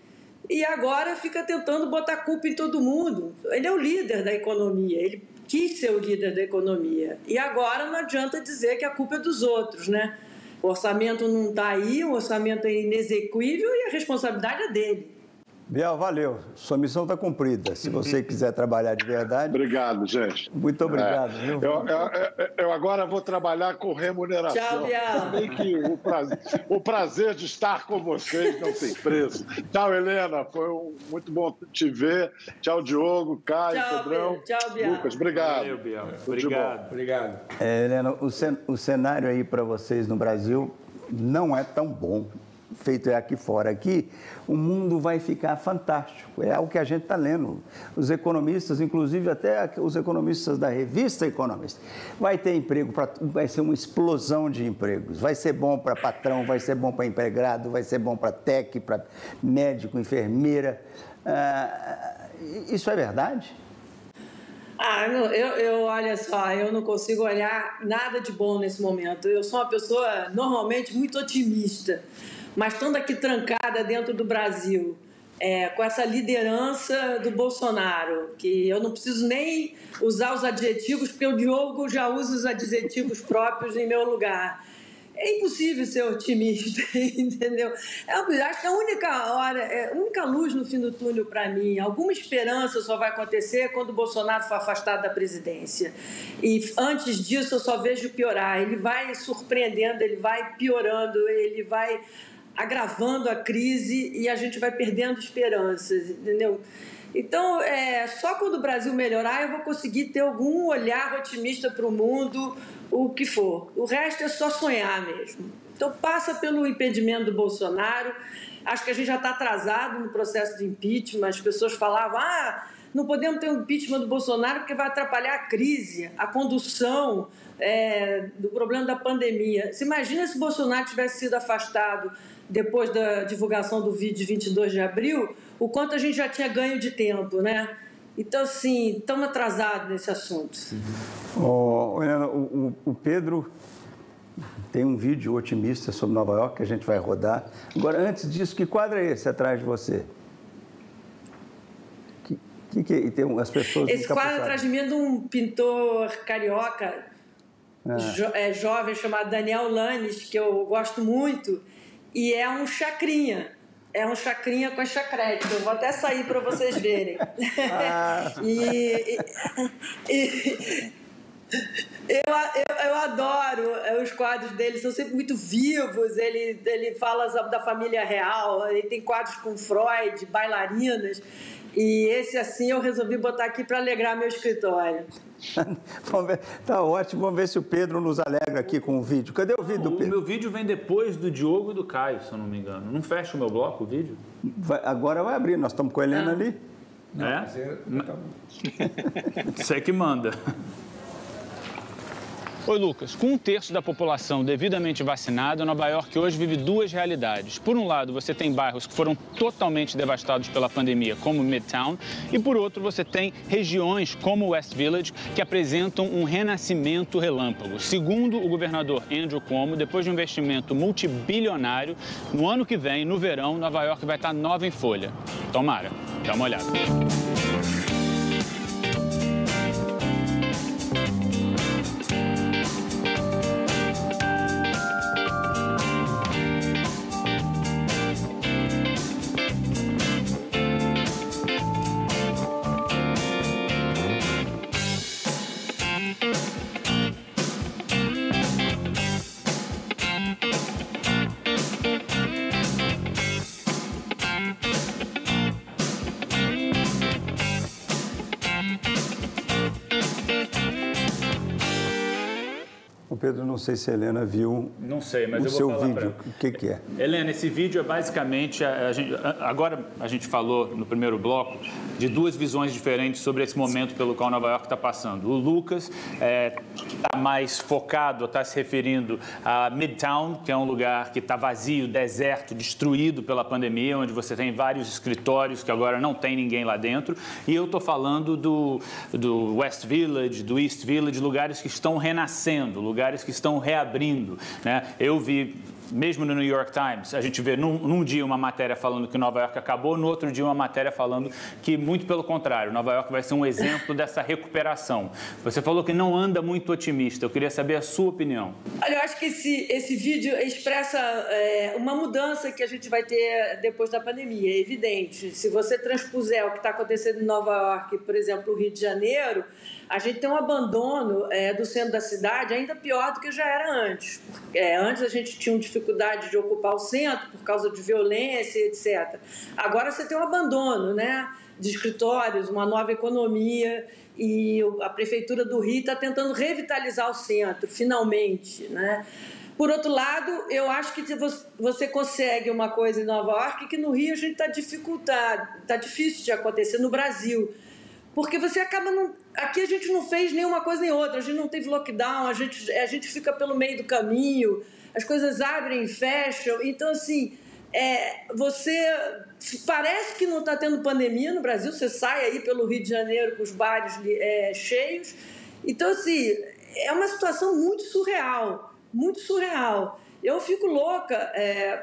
e agora fica tentando botar culpa em todo mundo. Ele é o líder da economia, ele quis ser o líder da economia. E agora não adianta dizer que a culpa é dos outros, né? O orçamento não está aí, o orçamento é inexequível e a responsabilidade é dele. Bial, valeu. Sua missão está cumprida. Se você quiser trabalhar de verdade... Obrigado, gente. Muito obrigado. Viu? Eu agora vou trabalhar com remuneração. Tchau, Bial. Também que o prazer de estar com vocês não tem preço. Tchau, Helena. Foi muito bom te ver. Tchau, Diogo, Caio, Pedrão. Tchau, Bial. Lucas, obrigado. Valeu, Bial. Obrigado. Helena, o cenário aí para vocês no Brasil não é tão bom. Feito aqui fora. Aqui, o mundo vai ficar fantástico. É o que a gente está lendo. Os economistas, inclusive até os economistas da revista Economist, vai ter emprego, vai ser uma explosão de empregos. Vai ser bom para patrão, vai ser bom para empregado, vai ser bom para tech, para médico, enfermeira. Isso é verdade? Olha só, eu não consigo olhar nada de bom nesse momento. Eu sou uma pessoa normalmente muito otimista. Mas estando aqui trancada dentro do Brasil, com essa liderança do Bolsonaro, que eu não preciso nem usar os adjetivos, porque o Diogo já usa os adjetivos próprios em meu lugar. É impossível ser otimista, entendeu? Acho que a única luz no fim do túnel para mim, alguma esperança só vai acontecer quando o Bolsonaro for afastado da presidência. E antes disso eu só vejo piorar. Ele vai surpreendendo, ele vai piorando, ele vai agravando a crise e a gente vai perdendo esperanças, entendeu? Então, só quando o Brasil melhorar eu vou conseguir ter algum olhar otimista para o mundo, o que for. O resto é só sonhar mesmo. Então, passa pelo impedimento do Bolsonaro Acho que a gente já está atrasado no processo de impeachment. As pessoas falavam, não podemos ter um impeachment do Bolsonaro porque vai atrapalhar a crise, a condução do problema da pandemia. Você imagina se o Bolsonaro tivesse sido afastado depois da divulgação do vídeo de 22 de abril, o quanto a gente já tinha ganho de tempo, né? Então, assim, estamos atrasados nesse assunto. Helena, o Pedro tem um vídeo otimista sobre Nova York que a gente vai rodar. Agora, antes disso, que quadro é esse atrás de você? E tem as pessoas... Esse quadro atrás de mim é de um pintor carioca, jovem, chamado Daniel Lanes, que eu gosto muito, e é um chacrinha. É um chacrinha com a chacrete. Eu vou até sair para vocês verem. Eu adoro os quadros dele, são sempre muito vivos. Ele fala da família real, ele tem quadros com Freud, bailarinas. E esse, assim, eu resolvi botar aqui para alegrar meu escritório. Tá ótimo, vamos ver se o Pedro nos alegra aqui com o vídeo. Cadê o vídeo do Pedro? O meu vídeo vem depois do Diogo e do Caio, se eu não me engano. Não fecha o meu bloco, o vídeo? Agora vai abrir, nós estamos com a Helena ali. Não, Você que manda. Oi, Lucas. Com 1/3 da população devidamente vacinada, Nova York hoje vive duas realidades. Por um lado, você tem bairros que foram totalmente devastados pela pandemia, como Midtown, e por outro, você tem regiões como West Village, que apresentam um renascimento relâmpago. Segundo o governador Andrew Cuomo, depois de um investimento multibilionário, no ano que vem, no verão, Nova York vai estar nova em folha. Tomara. Dá uma olhada. Pedro, não sei se a Helena viu. Não sei, mas eu vou falar vídeo. O que é? Helena, esse vídeo é basicamente... Agora a gente falou no primeiro bloco de duas visões diferentes sobre esse momento pelo qual Nova York está passando. O Lucas está mais focado, está se referindo a Midtown, que é um lugar que está vazio, deserto, destruído pela pandemia, onde você tem vários escritórios que agora não tem ninguém lá dentro. E eu estou falando do West Village, do East Village, lugares que estão renascendo, lugares que estão reabrindo, né? Eu vi, mesmo no New York Times, a gente vê num dia uma matéria falando que Nova York acabou, no outro dia uma matéria falando que, muito pelo contrário, Nova York vai ser um exemplo dessa recuperação. Você falou que não anda muito otimista, eu queria saber a sua opinião. Olha, eu acho que esse vídeo expressa uma mudança que a gente vai ter depois da pandemia, é evidente. Se você transpuser o que está acontecendo em Nova York, por exemplo, o Rio de Janeiro, a gente tem um abandono do centro da cidade ainda pior do que já era antes. Antes a gente tinha dificuldade de ocupar o centro por causa de violência, etc. Agora você tem um abandono, né, de escritórios, uma nova economia, e a Prefeitura do Rio está tentando revitalizar o centro, finalmente, né? Por outro lado, eu acho que você consegue uma coisa em Nova York que no Rio a gente está dificultado, está difícil de acontecer no Brasil. Porque você acaba... Aqui a gente não fez nenhuma coisa nem outra, a gente não teve lockdown, a gente fica pelo meio do caminho, as coisas abrem e fecham. Então, assim, você parece que não está tendo pandemia no Brasil, você sai aí pelo Rio de Janeiro com os bares cheios. Então, assim, é uma situação muito surreal, muito surreal. Eu fico louca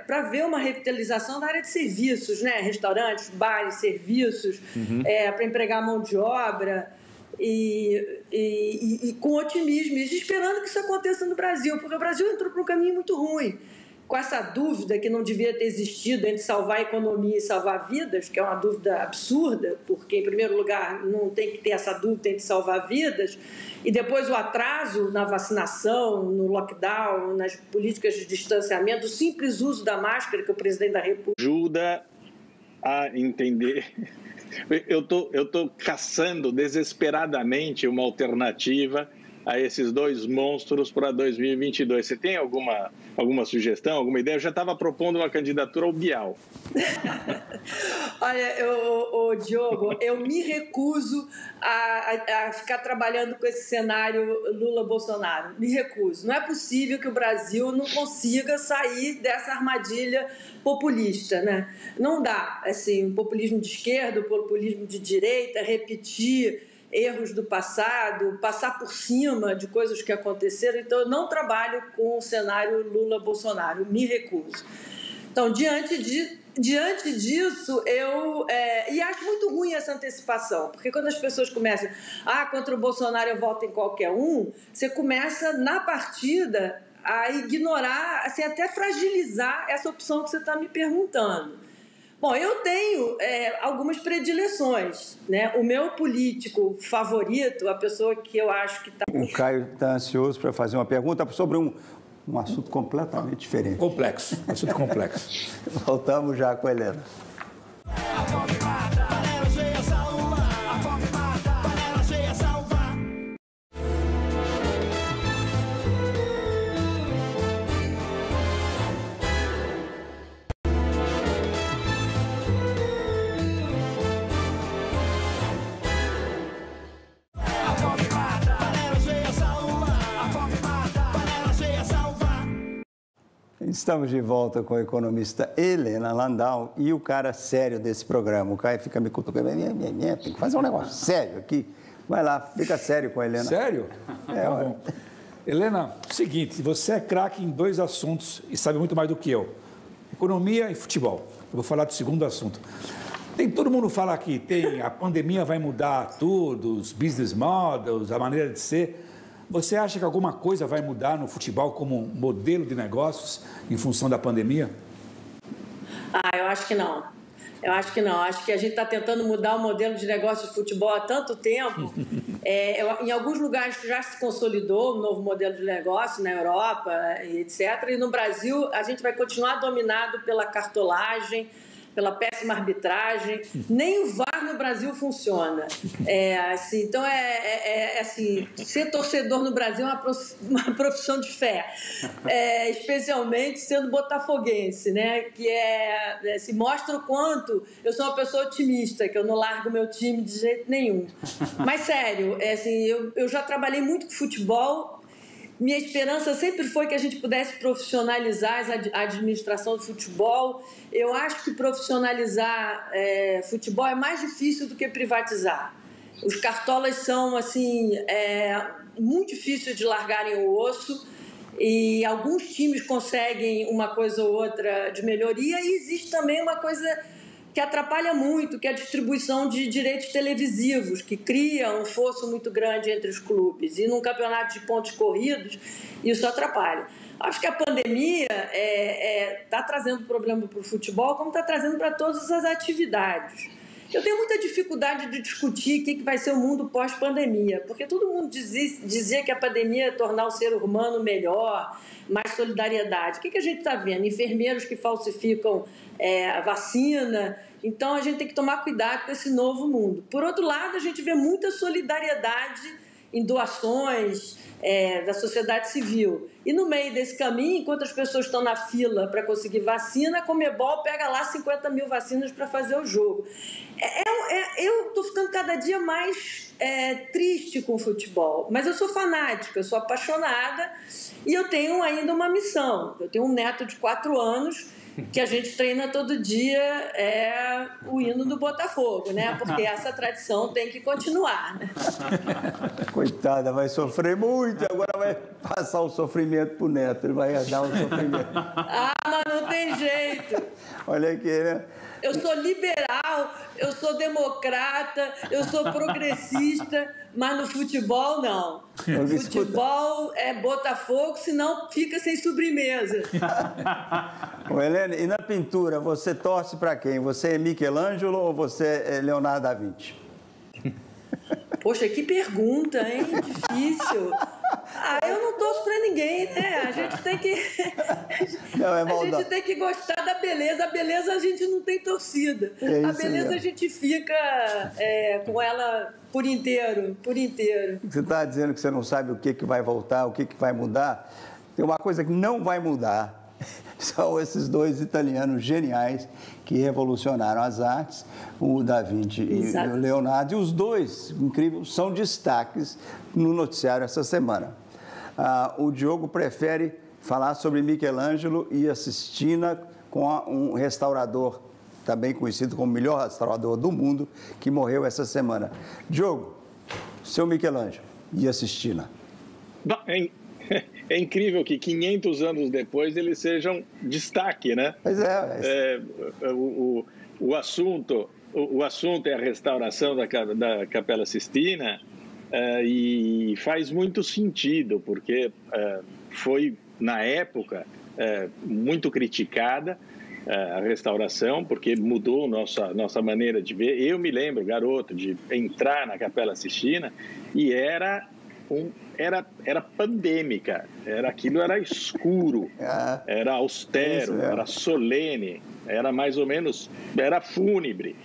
para ver uma revitalização da área de serviços, né? Restaurantes, bares, serviços, para empregar mão de obra e com otimismo, e esperando que isso aconteça no Brasil, porque o Brasil entrou para um caminho muito ruim, com essa dúvida que não devia ter existido entre salvar a economia e salvar vidas, que é uma dúvida absurda, porque, em primeiro lugar, não tem que ter essa dúvida entre salvar vidas, e depois o atraso na vacinação, no lockdown, nas políticas de distanciamento, o simples uso da máscara que o presidente da República... Ajuda a entender... Eu tô caçando desesperadamente uma alternativa a esses dois monstros para 2022. Você tem alguma sugestão, alguma ideia? Eu já estava propondo uma candidatura ao Bial. Olha, Diogo, eu me recuso a ficar trabalhando com esse cenário Lula-Bolsonaro. Me recuso. Não é possível que o Brasil não consiga sair dessa armadilha populista, né? Não dá, assim, um populismo de esquerda, um populismo de direita, repetir erros do passado, passar por cima de coisas que aconteceram. Então, eu não trabalho com o cenário Lula-Bolsonaro, me recuso. Então, diante disso, e acho muito ruim essa antecipação, porque quando as pessoas começam, contra o Bolsonaro eu voto em qualquer um, você começa, na partida, a ignorar, assim, até fragilizar essa opção que você está me perguntando. Bom, eu tenho algumas predileções, né? O meu político favorito, a pessoa que eu acho que está... O Caio está ansioso para fazer uma pergunta sobre um assunto completamente diferente. Complexo, assunto complexo. Voltamos já com a Helena. Estamos de volta com a economista Helena Landau e o cara sério desse programa. O Caio fica me cutucando, tem que fazer um negócio sério aqui. Vai lá, fica sério com a Helena. Sério? Tá bom. Helena, seguinte, você é craque em dois assuntos e sabe muito mais do que eu. Economia e futebol. Eu vou falar do segundo assunto. Todo mundo fala que a pandemia vai mudar tudo, os business models, a maneira de ser. Você acha que alguma coisa vai mudar no futebol como modelo de negócios em função da pandemia? Eu acho que não. Acho que a gente está tentando mudar o modelo de negócio de futebol há tanto tempo. Em alguns lugares já se consolidou um novo modelo de negócio, na Europa, etc. E no Brasil, a gente vai continuar dominado pela cartolagem, pela péssima arbitragem. Nem o VAR no Brasil funciona. Então, ser torcedor no Brasil é uma profissão de fé, especialmente sendo botafoguense, né? Que mostra o quanto eu sou uma pessoa otimista, que eu não largo meu time de jeito nenhum. Mas, sério, eu já trabalhei muito com futebol. Minha esperança sempre foi que a gente pudesse profissionalizar a administração do futebol. Eu acho que profissionalizar futebol é mais difícil do que privatizar. Os cartolas são, muito difíceis de largarem o osso e alguns times conseguem uma coisa ou outra de melhoria e existe também uma coisa que atrapalha muito, que é a distribuição de direitos televisivos, que cria um fosso muito grande entre os clubes. E num campeonato de pontos corridos, isso atrapalha. Acho que a pandemia está trazendo problema para o futebol, como está trazendo para todas as atividades. Eu tenho muita dificuldade de discutir o que vai ser o mundo pós-pandemia, porque todo mundo dizia que a pandemia ia tornar o ser humano melhor, mais solidariedade. O que a gente está vendo? Enfermeiros que falsificam a vacina. Então, a gente tem que tomar cuidado com esse novo mundo. Por outro lado, a gente vê muita solidariedade em doações da sociedade civil. E no meio desse caminho, enquanto as pessoas estão na fila para conseguir vacina, a Conmebol pega lá 50 mil vacinas para fazer o jogo. Eu estou ficando cada dia mais triste com o futebol, mas eu sou fanática, eu sou apaixonada e eu tenho ainda uma missão. Eu tenho um neto de 4 anos que a gente treina todo dia o hino do Botafogo, né? Porque essa tradição tem que continuar, né? Coitada, vai sofrer muito, agora vai passar o sofrimento pro neto, ele vai dar o sofrimento. Mas não tem jeito. Olha aqui, né? Eu sou liberal, eu sou democrata, eu sou progressista, mas no futebol, não. No futebol é Botafogo, senão fica sem sobremesa. Ô, Helena, e na pintura, você torce para quem? Você é Michelangelo ou você é Leonardo da Vinci? Poxa, que pergunta, hein? Difícil. Eu não torço pra ninguém, né? A gente tem que... a gente tem que gostar da beleza. A beleza a gente não tem torcida. A beleza a gente fica com ela por inteiro. Você está dizendo que você não sabe o que vai voltar, o que vai mudar. Tem uma coisa que não vai mudar. São esses dois italianos geniais que revolucionaram as artes, o Da Vinci e o Leonardo. E os dois, incrível, são destaques no noticiário essa semana. O Diogo prefere falar sobre Michelangelo e a Sistina com um restaurador, também conhecido como o melhor restaurador do mundo, que morreu essa semana. Diogo, seu Michelangelo e a Sistina. É incrível que 500 anos depois eles sejam destaque, né? Pois o assunto é a restauração da Capela Sistina e faz muito sentido, porque foi, na época, muito criticada a restauração, porque mudou nossa maneira de ver. Eu me lembro, garoto, de entrar na Capela Sistina e era pandêmica, aquilo era escuro, era austero, era solene, era mais ou menos, era fúnebre.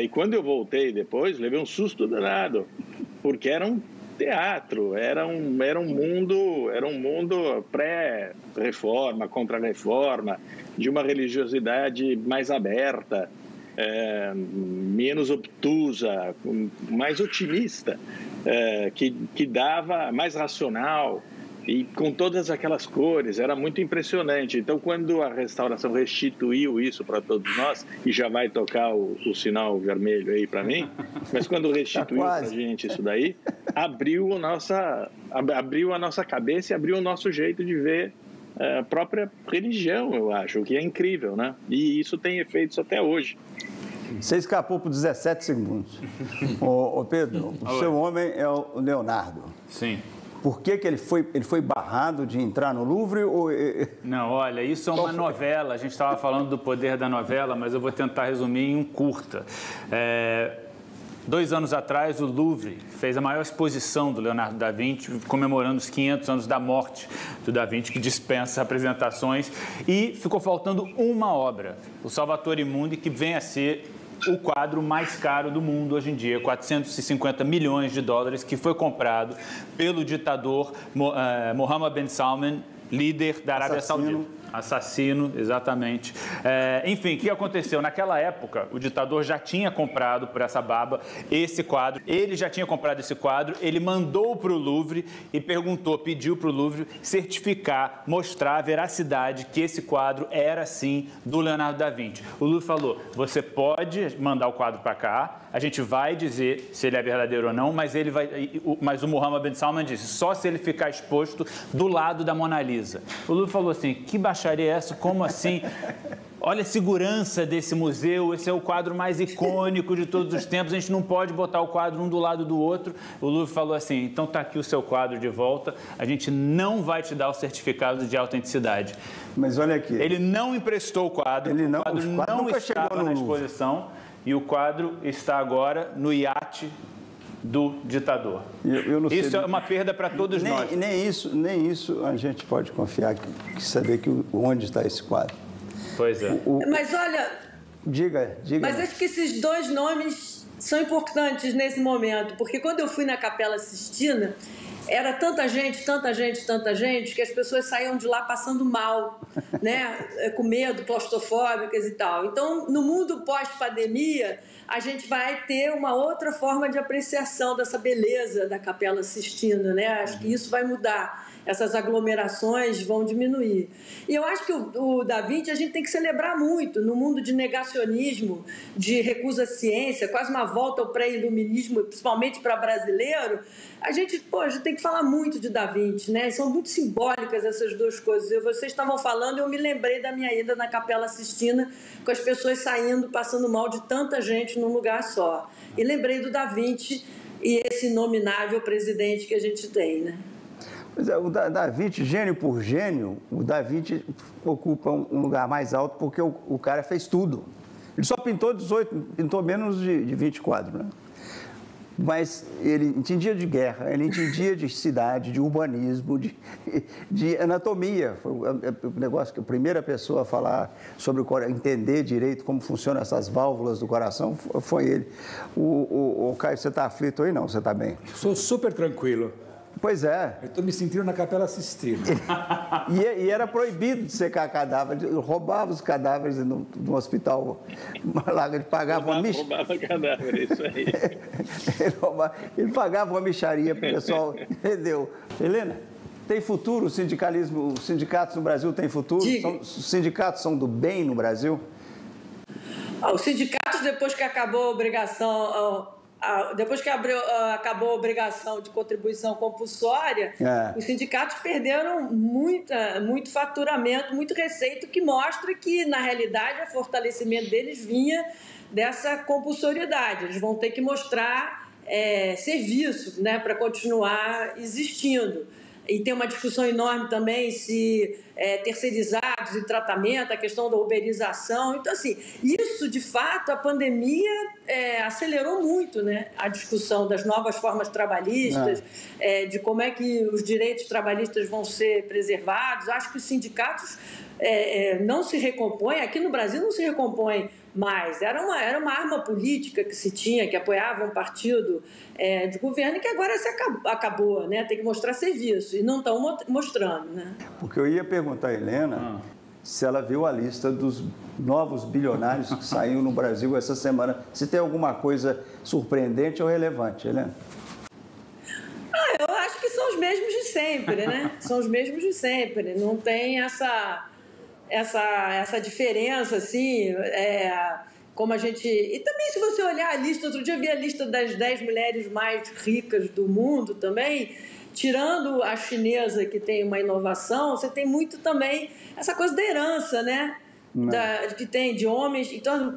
E quando eu voltei depois, levei um susto danado, porque era um teatro, era um mundo pré-reforma, contra-reforma, de uma religiosidade mais aberta, menos obtusa, mais otimista, que dava mais racional e com todas aquelas cores, era muito impressionante. Então, quando a restauração restituiu isso para todos nós, e já vai tocar o sinal vermelho aí para mim, mas quando restituiu para a gente isso daí, abriu a nossa cabeça e abriu o nosso jeito de ver a própria religião, eu acho, o que é incrível, né? E isso tem efeitos até hoje. Você escapou por 17 segundos. Ô Pedro, o seu homem é o Leonardo. Sim. Por que ele foi barrado de entrar no Louvre? Não, olha, isso é uma novela. A gente estava falando do poder da novela, mas eu vou tentar resumir em um curta. 2 anos atrás, o Louvre fez a maior exposição do Leonardo da Vinci, comemorando os 500 anos da morte do da Vinci, que dispensa apresentações, e ficou faltando uma obra, o Salvatore Mundi, que vem a ser o quadro mais caro do mundo hoje em dia, 450 milhões de dólares, que foi comprado pelo ditador Mohammed bin Salman, líder da Arábia Saudita. Assassino, exatamente. Enfim, o que aconteceu? Naquela época, o ditador já tinha comprado por essa baba esse quadro. Ele já tinha comprado esse quadro, ele mandou para o Louvre e pediu para o Louvre certificar, mostrar a veracidade que esse quadro era, sim, do Leonardo da Vinci. O Louvre falou, você pode mandar o quadro para cá, a gente vai dizer se ele é verdadeiro ou não, mas o Mohammed bin Salman disse, só se ele ficar exposto do lado da Mona Lisa. O Louvre falou assim, que baixaria é essa? Como assim? Olha a segurança desse museu, esse é o quadro mais icônico de todos os tempos, a gente não pode botar o quadro um do lado do outro. O Louvre falou assim, então está aqui o seu quadro de volta, a gente não vai te dar o certificado de autenticidade. Mas olha aqui. Ele não emprestou o quadro, o quadro não estava na exposição e o quadro está agora no iate do ditador. Eu não sei isso é uma perda para todos nós. Nem isso a gente pode confiar, saber onde está esse quadro. Pois é. Mas olha... Diga. Mas acho que esses dois nomes são importantes nesse momento, porque quando eu fui na Capela Sistina, era tanta gente, que as pessoas saíam de lá passando mal, né? Com medo, claustrofóbicas e tal. Então, no mundo pós-pandemia, a gente vai ter uma outra forma de apreciação dessa beleza da Capela Sistina, né? Acho que isso vai mudar. Essas aglomerações vão diminuir. E eu acho que o Da Vinci a gente tem que celebrar muito. No mundo de negacionismo, de recusa à ciência, quase uma volta ao pré-iluminismo, principalmente para brasileiro, a gente tem que falar muito de Da Vinci, né? São muito simbólicas essas duas coisas. Vocês estavam falando, eu me lembrei da minha ida na Capela Sistina, com as pessoas saindo, passando mal de tanta gente num lugar só. E lembrei do Da Vinci e esse inominável presidente que a gente tem, né? Pois é, o Da Vinci, gênio por gênio, o Da Vinci ocupa um lugar mais alto porque o cara fez tudo. Ele só pintou 18, pintou menos de 20 quadros, né? mas ele entendia de guerra, ele entendia de cidade, de urbanismo, de anatomia. Foi o negócio que a primeira pessoa a falar sobre entender direito como funcionam essas válvulas do coração foi ele. O Caio, você está aflito aí? Não, você está bem? Sou super tranquilo. Pois é. Eu estou me sentindo na Capela Sistina. E era proibido de secar cadáveres. Roubava os cadáveres no hospital. Ele pagava uma micharia. Roubava cadáver, isso aí. Ele pagava uma micharia para o pessoal. Entendeu? Helena, tem futuro o sindicalismo? Os sindicatos no Brasil têm futuro? Os sindicatos são do bem no Brasil? Os sindicatos, depois que acabou a obrigação... Depois que acabou a obrigação de contribuição compulsória, os sindicatos perderam muito faturamento, muito receita, que mostra que, na realidade, o fortalecimento deles vinha dessa compulsoriedade. Eles vão ter que mostrar serviço, né, para continuar existindo. E tem uma discussão enorme também se terceirizados e tratamento, a questão da uberização. Então, assim, isso, de fato, a pandemia acelerou muito, né, a discussão das novas formas trabalhistas, de como é que os direitos trabalhistas vão ser preservados. Acho que os sindicatos não se recompõem, aqui no Brasil não se recompõem mais. Era uma arma política que se tinha, que apoiava um partido de governo, e que agora se acabou, né? Tem que mostrar serviço, e não estão mostrando, né? Porque eu ia perguntar a Helena se ela viu a lista dos novos bilionários que saiu no Brasil essa semana. Se tem alguma coisa surpreendente ou relevante, Helena? Eu acho que são os mesmos de sempre, né? São os mesmos de sempre. Não tem essa diferença, assim, como a gente... E também, se você olhar a lista, outro dia eu vi a lista das 10 mulheres mais ricas do mundo também, tirando a chinesa, que tem uma inovação, você tem muito também essa coisa da herança, né? Que tem de homens. Então,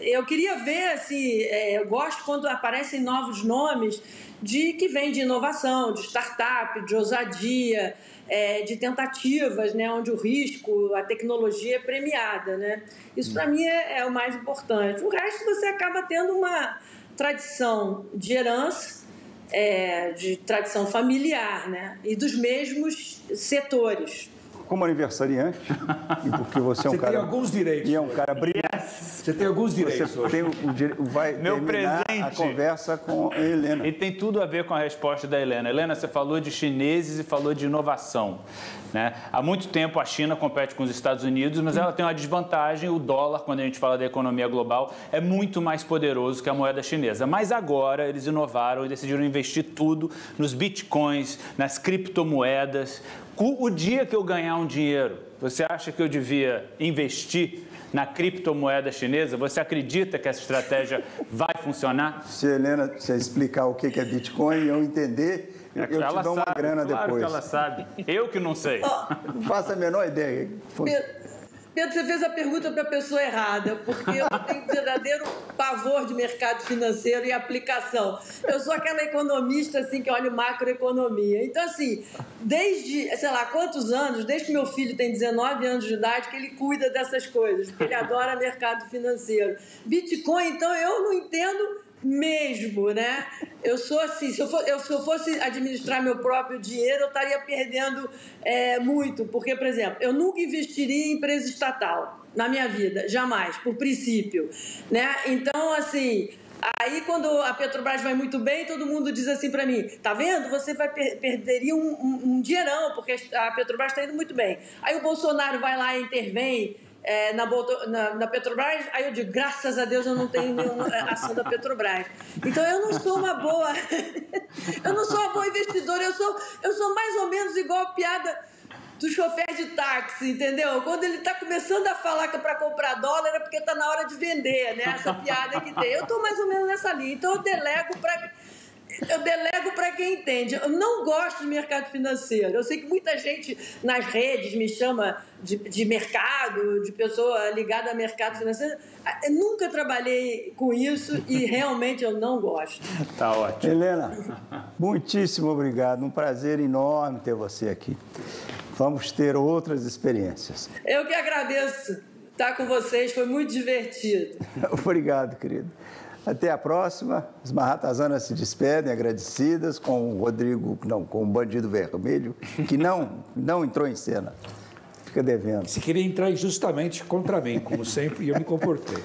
eu queria ver, assim, eu gosto quando aparecem novos nomes que vêm de inovação, de startup, de ousadia, de tentativas, né, onde o risco, a tecnologia é premiada, né? Isso, para mim, é o mais importante. O resto, você acaba tendo uma tradição de herança, de tradição familiar, né? E dos mesmos setores. Como aniversariante, e porque você é um cara... Você tem alguns direitos. E é um cara brilhante. Você tem alguns direitos. Você vai Meu terminar presente. A conversa com a Helena. E tem tudo a ver com a resposta da Helena. Helena, você falou de chineses e falou de inovação, né? Há muito tempo a China compete com os Estados Unidos, mas ela tem uma desvantagem. O dólar, quando a gente fala da economia global, é muito mais poderoso que a moeda chinesa. Mas agora eles inovaram e decidiram investir tudo nos bitcoins, nas criptomoedas. O dia que eu ganhar um dinheiro, você acha que eu devia investir na criptomoeda chinesa? Você acredita que essa estratégia vai funcionar? Se a Helena você explicar o que é Bitcoin e eu entender, eu te dou uma grana claro depois. Que ela sabe. Eu que não sei. Não faço a menor ideia. Pedro, você fez a pergunta para a pessoa errada, porque eu tenho verdadeiro pavor de mercado financeiro e aplicação. Eu sou aquela economista assim, que olha macroeconomia. Então, assim, desde, sei lá, quantos anos, desde que meu filho tem 19 anos de idade, que ele cuida dessas coisas, porque ele adora mercado financeiro. Bitcoin, então, eu não entendo mesmo, né? Eu sou assim, se eu fosse administrar meu próprio dinheiro, eu estaria perdendo muito, porque, por exemplo, eu nunca investiria em empresa estatal na minha vida, jamais, por princípio, né? Então, assim, aí quando a Petrobras vai muito bem, todo mundo diz assim para mim, tá vendo? Você perderia um dinheirão, porque a Petrobras está indo muito bem. Aí o Bolsonaro vai lá e intervém na Petrobras, aí eu digo, graças a Deus eu não tenho nenhuma ação da Petrobras. Então eu não sou uma boa investidora, eu sou mais ou menos igual a piada do chofer de táxi, entendeu? Quando ele está começando a falar que é para comprar dólar, é porque está na hora de vender, né? Essa piada que tem. Eu estou mais ou menos nessa linha, então eu delego para quem entende. Eu não gosto de mercado financeiro. Eu sei que muita gente nas redes me chama de mercado, de pessoa ligada a mercado financeiro. Eu nunca trabalhei com isso e realmente eu não gosto. Tá ótimo. Helena, muitíssimo obrigado. Um prazer enorme ter você aqui. Vamos ter outras experiências. Eu que agradeço estar com vocês, foi muito divertido. Obrigado, querido. Até a próxima. As Marratazanas se despedem, agradecidas, com o Rodrigo, não, com o Bandido Vermelho, que não entrou em cena. Fica devendo. Se queria entrar injustamente contra mim, como sempre, e eu me comportei.